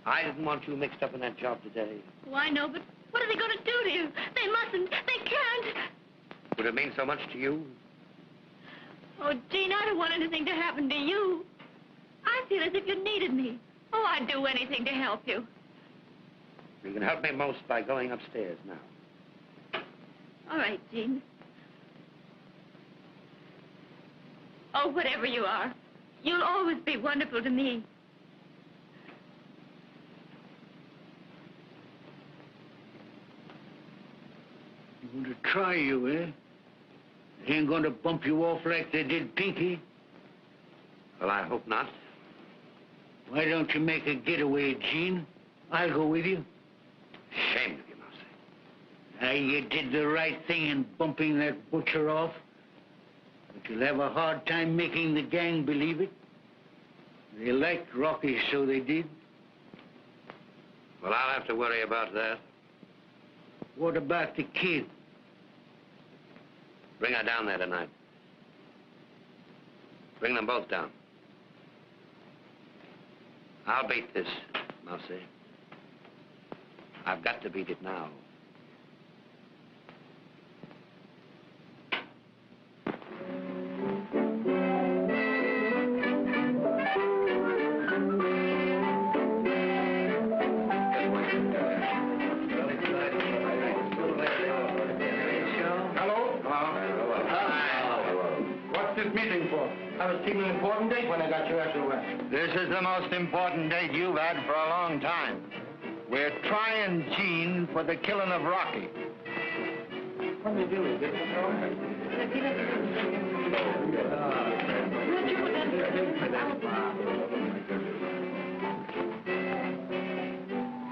I didn't want you mixed up in that job today. Oh, I know, but what are they going to do to you? They mustn't. They can't. Would it mean so much to you? Oh, Gene, I don't want anything to happen to you. I feel as if you needed me. Oh, I'd do anything to help you. You can help me most by going upstairs now. All right, Gene. Oh, whatever you are, you'll always be wonderful to me. You want to try you, eh? They ain't going to bump you off like they did Pinky. Well, I hope not. Why don't you make a getaway, Gene? I'll go with you. Ashamed of you, Mousy. You did the right thing in bumping that butcher off. But you'll have a hard time making the gang believe it. They liked Rocky, so they did. Well, I'll have to worry about that. What about the kid? Bring her down there tonight. Bring them both down. I'll beat this, Mousy. I've got to beat it now. I was keeping an important date when I got you after arrest. This is the most important date you've had for a long time. We're trying Gene for the killing of Rocky. What are you doing?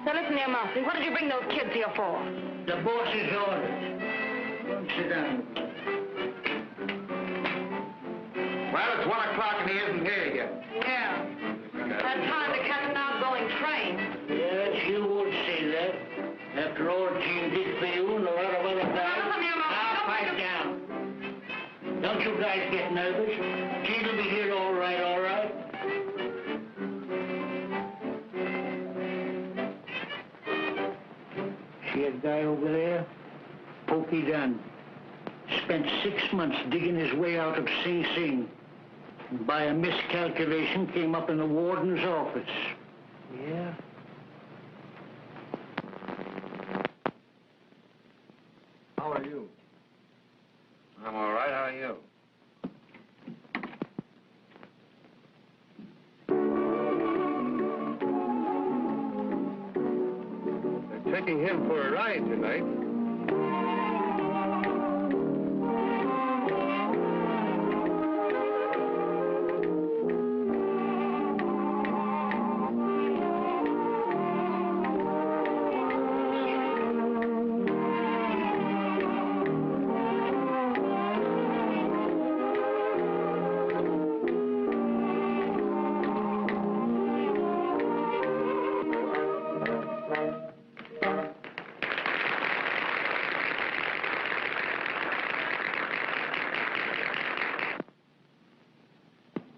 So listen here, Mousy. What did you bring those kids here for? The boss's orders. Don't sit down. Well, it's 1 o'clock and he isn't here yet. Yeah. Had time to catch an outgoing train. Yes, you would say that. After all Gene did for you and a lot of other guys. Listen here, Mousy. Now, pipe down. Don't you guys get nervous. Gene will be here all right, all right. See that guy over there? Pokey Dunn. Spent 6 months digging his way out of Sing Sing. And by a miscalculation, came up in the warden's office. Yeah? How are you? I'm all right. How are you? They're taking him for a ride tonight.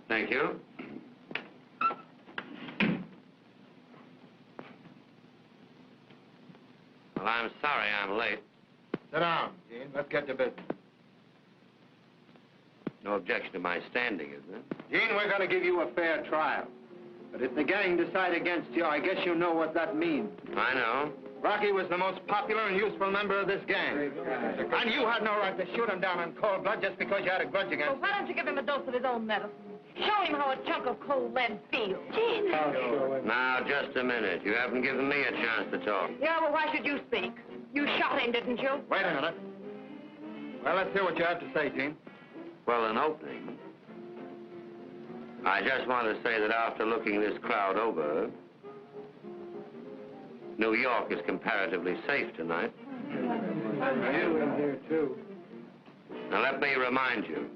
Thank you. Well, I'm sorry I'm late. Sit down, Gene. Let's get to business. No objection to my standing, is there? Gene, we're going to give you a fair trial. But if the gang decide against you, I guess you know what that means. I know. Rocky was the most popular and useful member of this gang. And you had no right to shoot him down in cold blood just because you had a grudge against him. Well, why don't you give him a dose of his own medicine? Show him how a chunk of cold lead feels. Gene. Now, just a minute. You haven't given me a chance to talk. Yeah, well, why should you speak? You shot him, didn't you? Wait a minute. Well, let's hear what you have to say, Gene. Well, in opening, I just want to say that after looking this crowd over, New York is comparatively safe tonight. You in here, too. Now, let me remind you,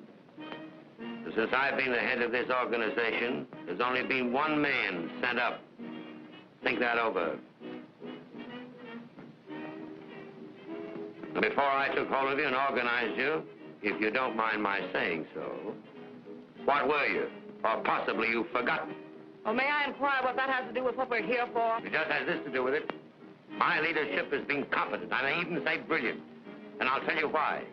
that since I've been the head of this organization, there's only been one man sent up. Think that over. And before I took hold of you and organized you, if you don't mind my saying so, what were you? Or possibly you've forgotten. Well, may I inquire what that has to do with what we're here for? It just has this to do with it. My leadership has been competent. I may even say brilliant. And I'll tell you why.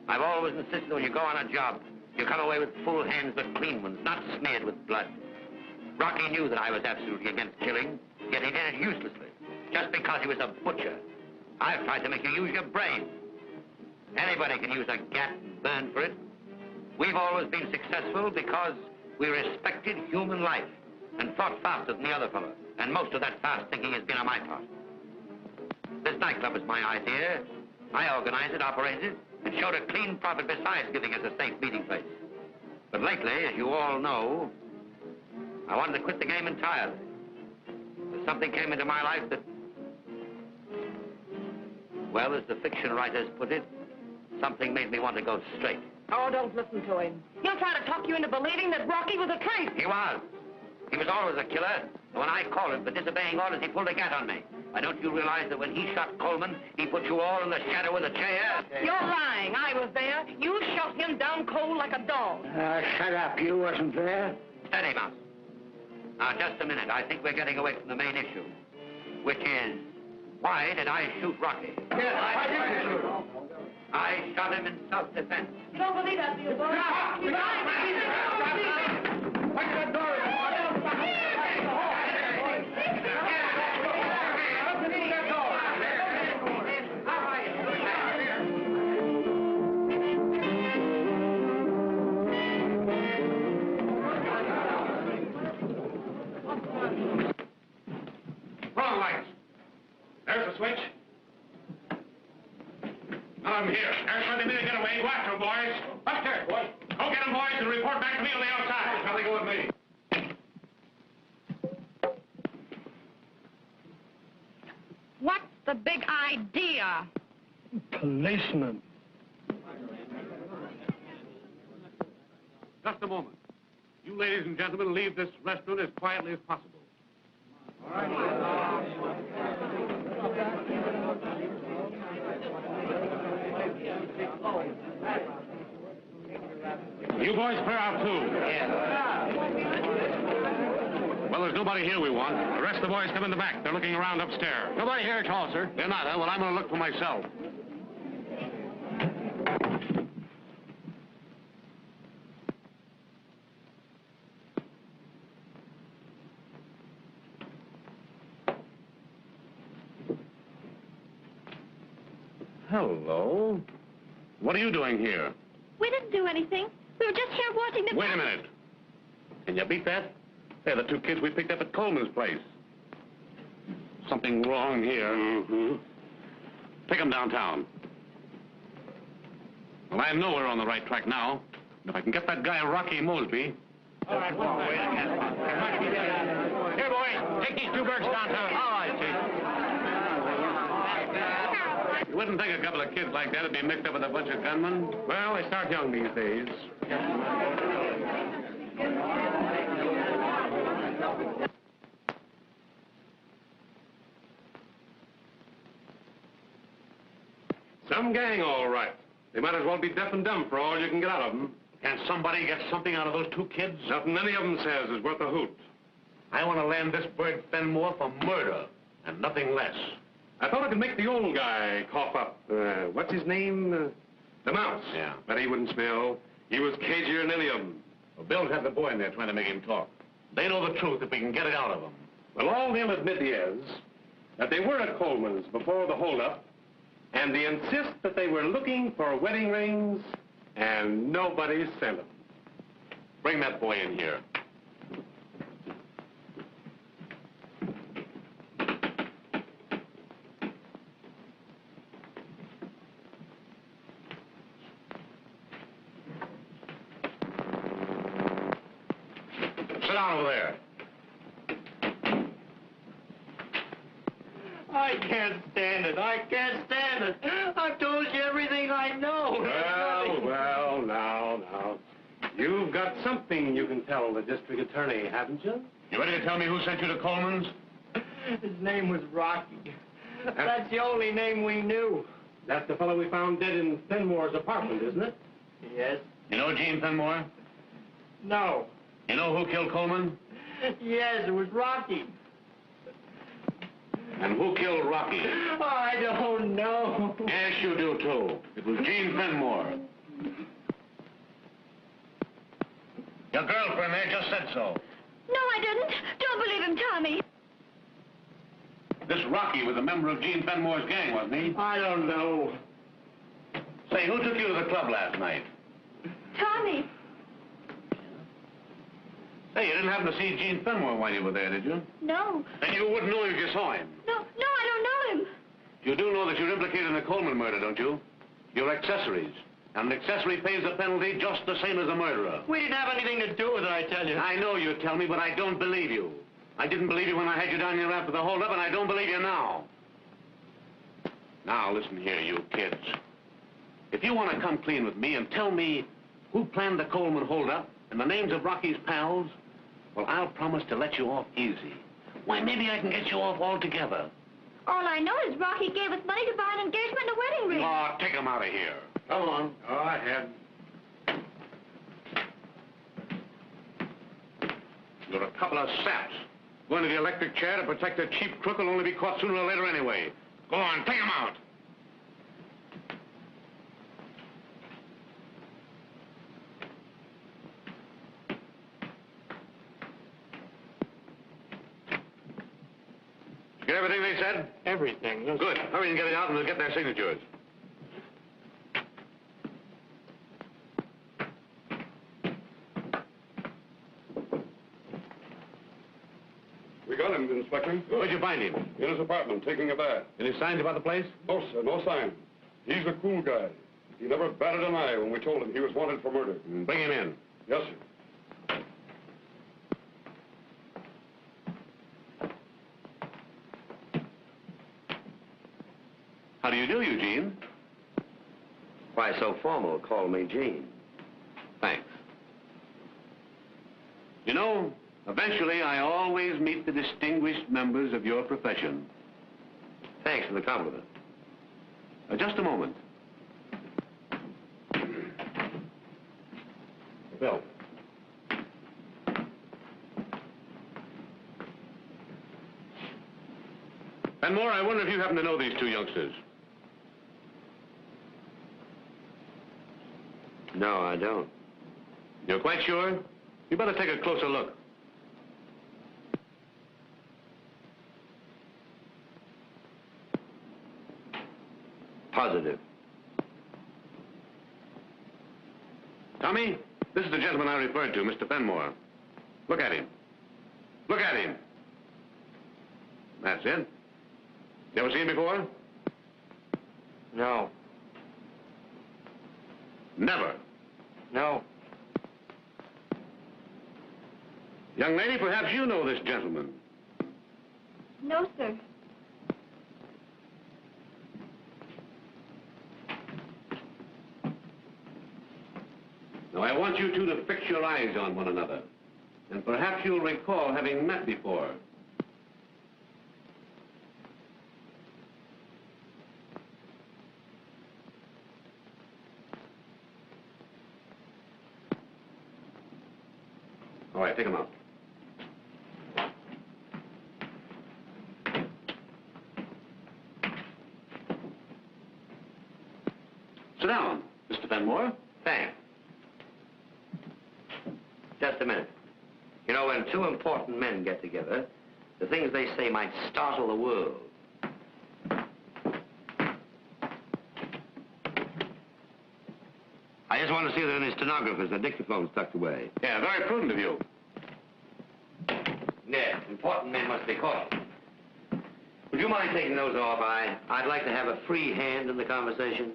I've always insisted when you go on a job, you come away with full hands but clean ones, not smeared with blood. Rocky knew that I was absolutely against killing, yet he did it uselessly. just because he was a butcher. I've tried to make you use your brain. Anybody can use a gat and burn for it. We've always been successful because we respected human life and thought faster than the other fellow. And most of that fast thinking has been on my part. This nightclub was my idea. I organized it, operated it, and showed a clean profit besides giving us a safe meeting place. But lately, as you all know, I wanted to quit the game entirely. But something came into my life that, well, as the fiction writers put it, something made me want to go straight. Oh, don't listen to him. He'll try to talk you into believing that Rocky was a traitor. He was. He was always a killer. And when I called him for disobeying orders, he pulled a gat on me. Why, don't you realize that when he shot Coleman, he put you all in the shadow of the chair? You're lying. I was there. You shot him down cold like a dog. Shut up. You wasn't there. Steady, Mouse. Now, just a minute. I think we're getting away from the main issue, which is, why did I shoot Rocky? Yes, why did you shoot him? I shot him in self-defense. You don't believe that, do you, boy? He's lying. Watch that door. Put on the lights. There's the switch. I'm here. There's where they made a getaway. Go after them, boys. Upstairs, boys. Go get them, boys, and report back to me on the outside. Shall they go with me? What's the big idea? Policeman. Just a moment. You ladies and gentlemen leave this restaurant as quietly as possible. You boys clear out, too. Yeah. Well, there's nobody here we want. The rest of the boys come in the back. They're looking around upstairs. Nobody here at all, sir. They're not, huh? Well, I'm going to look for myself. Hello. What are you doing here? We didn't do anything. We were just here watching the... Wait a minute. Can you beat that? They're the two kids we picked up at Coleman's place. Something wrong here. Mm-hmm. Take them downtown. Well, I know we're on the right track now. If I can get that guy Rocky Mosby... All right, here, boys, take these two birds downtown. All right, Chief. You wouldn't think a couple of kids like that would be mixed up with a bunch of gunmen? Well, they start young these days. Some gang, all right. They might as well be deaf and dumb for all you can get out of them. Can somebody get something out of those two kids? Nothing any of them says is worth a hoot. I want to land this bird Fenmore for murder, and nothing less. I thought I could make the old guy cough up. What's his name? The Mouse. Yeah. But he wouldn't spill. He was cagier than any of them. Well, Bill's had the boy in there trying to make him talk. They know the truth if we can get it out of them. Well, all they'll admit is that they were at Coleman's before the holdup, and they insist that they were looking for wedding rings, and nobody sent them. Bring that boy in here. Sit down over there. I can't stand it. I can't stand it. I've told you everything I know. Well, now. You've got something you can tell the district attorney, haven't you? You ready to tell me who sent you to Coleman's? His name was Rocky. That's the only name we knew. That's the fellow we found dead in Fenmore's apartment, isn't it? Yes. You know Gene Fenmore? No. You know who killed Coleman? Yes, it was Rocky. And who killed Rocky? Oh, I don't know. Yes, you do, too. It was Gene Fenmore. Your girlfriend there just said so. No, I didn't. Don't believe him, Tommy. This Rocky was a member of Gene Fenmore's gang, wasn't he? I don't know. Say, who took you to the club last night? Tommy. Hey, you didn't happen to see Gene Fenmore while you were there, did you? No. Then you wouldn't know if you saw him. No, I don't know him. You do know that you're implicated in the Coleman murder, don't you? You're accessories. And an accessory pays a penalty just the same as a murderer. We didn't have anything to do with it, I tell you. I know you tell me, but I don't believe you. I didn't believe you when I had you down here after the holdup, and I don't believe you now. Now, listen here, you kids. If you want to come clean with me and tell me who planned the Coleman holdup and the names of Rocky's pals, well, I'll promise to let you off easy. Why, maybe I can get you off altogether. All I know is Rocky gave us money to buy an engagement and a wedding ring. Oh, take him out of here. Come on. Go ahead. You're a couple of saps. Going to the electric chair to protect a cheap crook will only be caught sooner or later anyway. Go on, take him out. Get everything they said? Everything. Yes. Good. Hurry and get it out and we'll get their signatures. We got him, Inspector. Where'd you find him? In his apartment, taking a bath. Any signs about the place? No, sir, no sign. He's a cool guy. He never batted an eye when we told him he was wanted for murder. Bring him in. Yes, sir. How do you do, Eugene? Why so formal? Call me Gene. Thanks. You know, eventually I always meet the distinguished members of your profession. Thanks for the compliment. Just a moment. Bill. Fenmore, I wonder if you happen to know these two youngsters. No, I don't. You're quite sure? You better take a closer look. Positive. Tommy, this is the gentleman I referred to, Mr. Fenmore. Look at him. Look at him. That's it. You ever seen him before? No. Never. No. Young lady, perhaps you know this gentleman. No, sir. Now, I want you two to fix your eyes on one another. And perhaps you'll recall having met before. All right, take him out. Sit down, Mr. Fenmore. Thanks. Just a minute. You know, when two important men get together, the things they say might startle the world. I just want to see that any stenographers and dictaphones tucked away. Yeah, very prudent of you. Yeah, important men must be caught. Would you mind taking those off? I'd like to have a free hand in the conversation.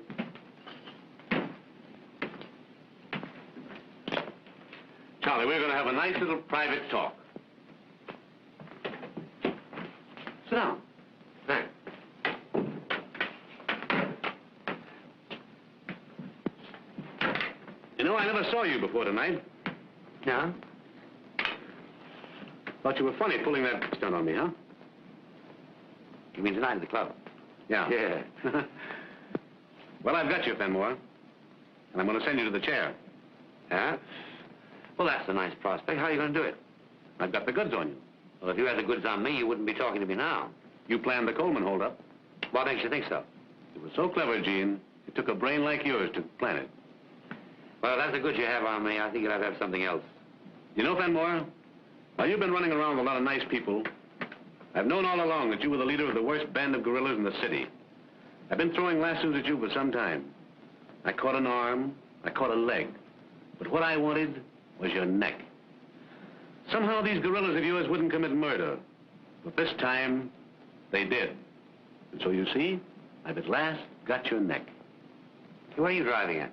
Charlie, we're going to have a nice little private talk. Sit down. Thanks. You know, I never saw you before tonight. Yeah? Thought you were funny pulling that stunt on me, huh? You mean tonight at the club? Yeah. Yeah. Well, I've got you, Fenmore. And I'm going to send you to the chair. Yeah? Well, that's a nice prospect. How are you going to do it? I've got the goods on you. Well, if you had the goods on me, you wouldn't be talking to me now. You planned the Coleman holdup. What makes you think so? It was so clever, Gene. It took a brain like yours to plan it. Well, that's the goods you have on me. I think you'll have something else. You know, Fenmore, now you've been running around with a lot of nice people, I've known all along that you were the leader of the worst band of guerrillas in the city. I've been throwing lassos at you for some time. I caught an arm, I caught a leg. But what I wanted was your neck. Somehow these guerrillas of yours wouldn't commit murder. But this time, they did. And so you see, I've at last got your neck. Where are you driving at?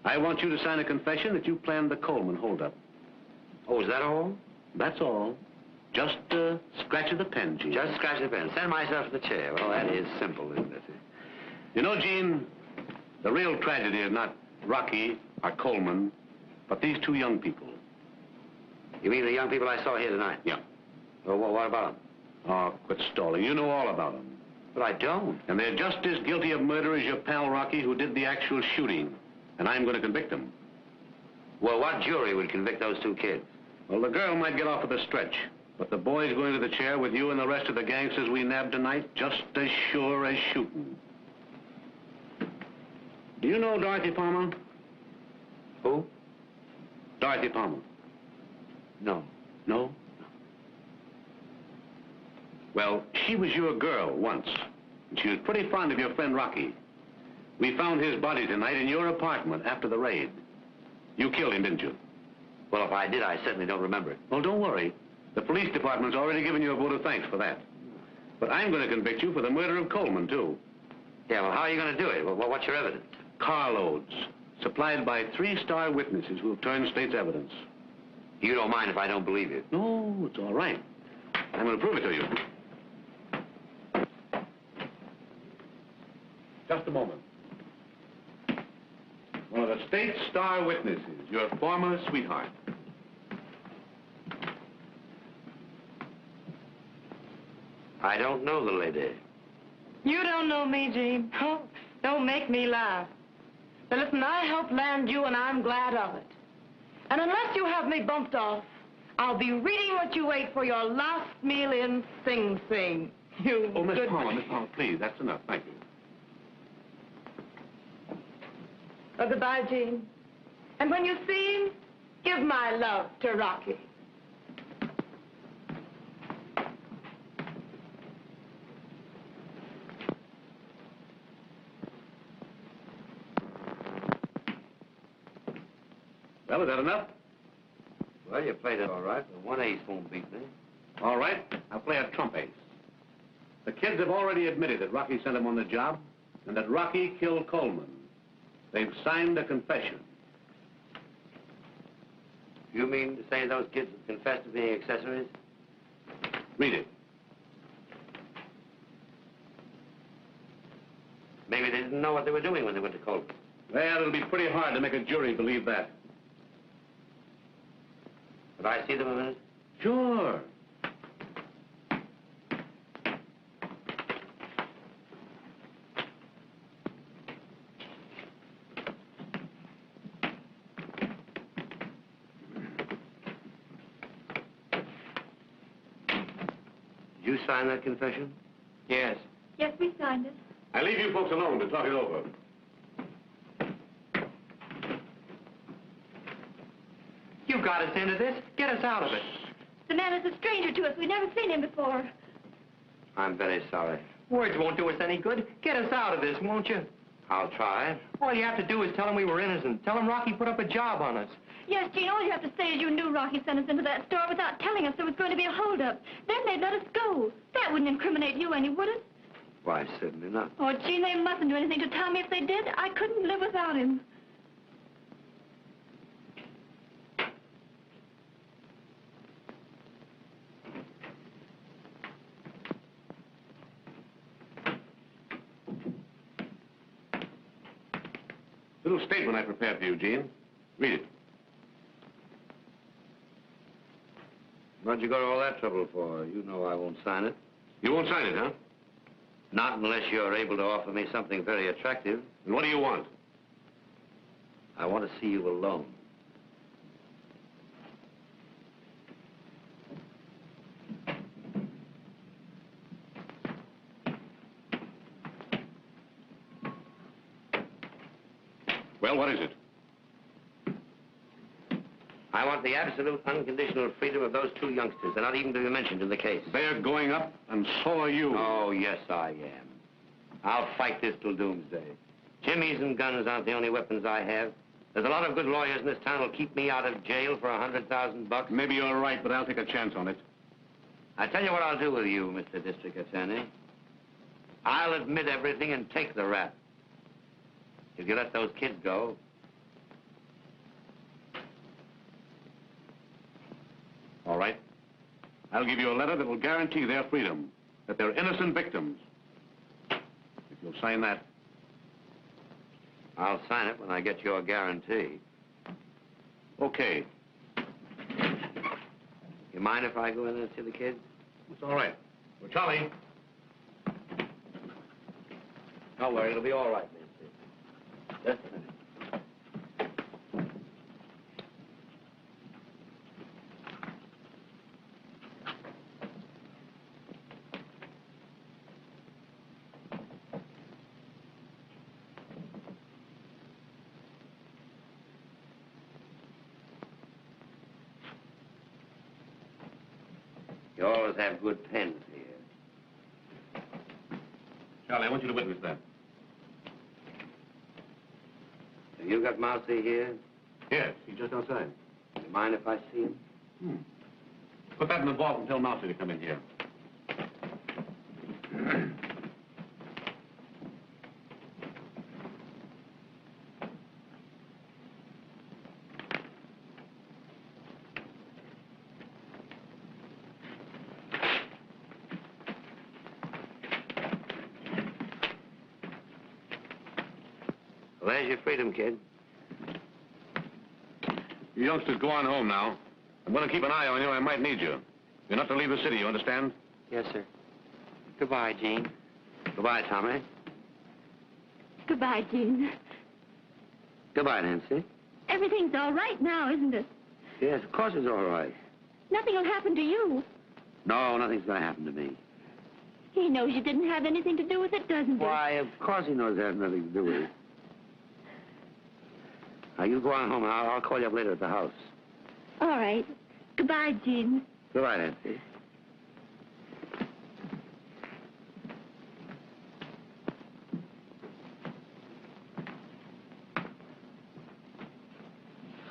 I want you to sign a confession that you planned the Coleman holdup. Oh, is that all? That's all. Just a scratch of the pen, Gene. Just scratch the pen. Send myself to the chair. Well, that is simple, isn't it? You know, Gene, the real tragedy is not Rocky or Coleman, but these two young people. You mean the young people I saw here tonight? Yeah. Well, what about them? Oh, quit stalling. You know all about them. But I don't. And they're just as guilty of murder as your pal Rocky, who did the actual shooting. And I'm going to convict them. Well, what jury would convict those two kids? Well, the girl might get off with a stretch. But the boy's going to the chair with you and the rest of the gangsters we nabbed tonight, just as sure as shooting. Do you know Dorothy Palmer? Who? Dorothy Palmer. No. No? Well, she was your girl once. And she was pretty fond of your friend Rocky. We found his body tonight in your apartment after the raid. You killed him, didn't you? Well, if I did, I certainly don't remember it. Well, don't worry. The police department's already given you a vote of thanks for that. But I'm going to convict you for the murder of Coleman, too. Yeah, well, how are you going to do it? Well, what's your evidence? Carloads, supplied by 3-star witnesses who have turned state's evidence. You don't mind if I don't believe you? No, it's all right. I'm going to prove it to you. Just a moment. One of the state's star witnesses, your former sweetheart. I don't know the lady. You don't know me, Gene. Oh, don't make me laugh. But listen, I helped land you, and I'm glad of it. And unless you have me bumped off, I'll be reading what you ate for your last meal in Sing Sing. You Oh, Miss good... Palmer, please, that's enough. Thank you. Oh, goodbye, Gene. And when you see him, give my love to Rocky. Well, is that enough? Well, you played it all right, but one ace won't beat me. All right, I'll play a trump ace. The kids have already admitted that Rocky sent them on the job and that Rocky killed Coleman. They've signed a confession. You mean to say those kids have confessed to being accessories? Read it. Maybe they didn't know what they were doing when they went to Coleman. Well, it'll be pretty hard to make a jury believe that. Could I see them a minute? Sure. Did you sign that confession? Yes. Yes, we signed it. I leave you folks alone to talk it over. You got us into this. Get us out of it. The man is a stranger to us. We've never seen him before. I'm very sorry. Words won't do us any good. Get us out of this, won't you? I'll try. All you have to do is tell him we were innocent. Tell him Rocky put up a job on us. Yes, Gene, all you have to say is you knew Rocky sent us into that store without telling us there was going to be a holdup. Then they'd let us go. That wouldn't incriminate you any, would it? Why, certainly not. Oh, Gene, they mustn't do anything to tell me. If they did, I couldn't live without him. Little statement I prepared for you, Gene. Read it. What'd you go to all that trouble for? You know I won't sign it. You won't sign it, huh? Not unless you're able to offer me something very attractive. And what do you want? I want to see you alone. Well, what is it? I want the absolute unconditional freedom of those two youngsters. They're not even to be mentioned in the case. They're going up, and so are you. Oh, yes, I am. I'll fight this till doomsday. Jimmies and guns aren't the only weapons I have. There's a lot of good lawyers in this town who'll keep me out of jail for $100,000. Maybe you're right, but I'll take a chance on it. I tell you what I'll do with you, Mr. District Attorney. I'll admit everything and take the rap. If you let those kids go. All right. I'll give you a letter that will guarantee their freedom, that they're innocent victims. If you'll sign that. I'll sign it when I get your guarantee. Okay. You mind if I go in and see the kids? It's all right. Well, Charlie. Don't worry, it'll be all right, Nancy. Just a minute. You always have good pens here. Charlie, I want you to witness that. Have you got Mousy here? Yes, he's just outside. You mind if I see him? Put that in the vault and tell Mousy to come in here. Well, there's your freedom, kid. You youngsters go on home now. I'm going to keep an eye on you. I might need you. You're not to leave the city, you understand? Yes, sir. Goodbye, Jane. Goodbye, Tommy. Goodbye, Jean. Goodbye, Nancy. Everything's all right now, isn't it? Yes, of course it's all right. Nothing will happen to you. No, nothing's going to happen to me. He knows you didn't have anything to do with it, doesn't he? Why, of course he knows it has nothing to do with it. Now, you go on home. I'll call you up later at the house. All right. Goodbye, Jean. Goodbye, Nancy.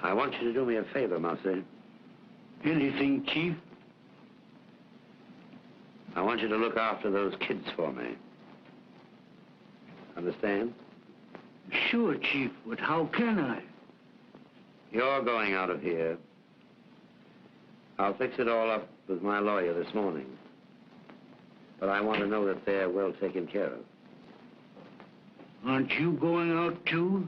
I want you to do me a favor, Mousy. Anything, Chief? I want you to look after those kids for me. Understand? Sure, Chief, but how can I? You're going out of here. I'll fix it all up with my lawyer this morning. But I want to know that they're well taken care of. Aren't you going out, too?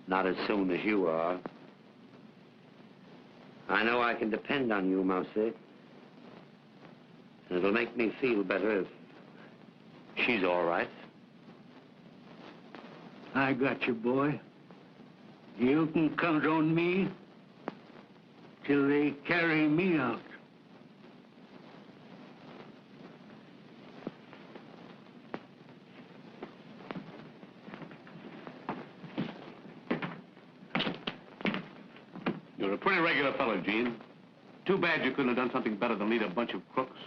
Not as soon as you are. I know I can depend on you, Mousy. And it'll make me feel better if she's all right. I got you, boy. You can count on me till they carry me out. You're a pretty regular fellow, Gene. Too bad you couldn't have done something better than lead a bunch of crooks.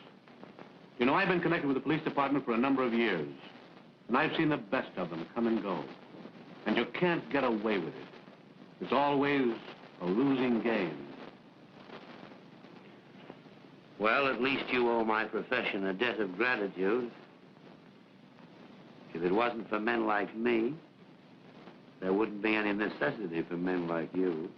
You know, I've been connected with the police department for a number of years, and I've seen the best of them come and go. And you can't get away with it. It's always a losing game. Well, at least you owe my profession a debt of gratitude. If it wasn't for men like me, there wouldn't be any necessity for men like you.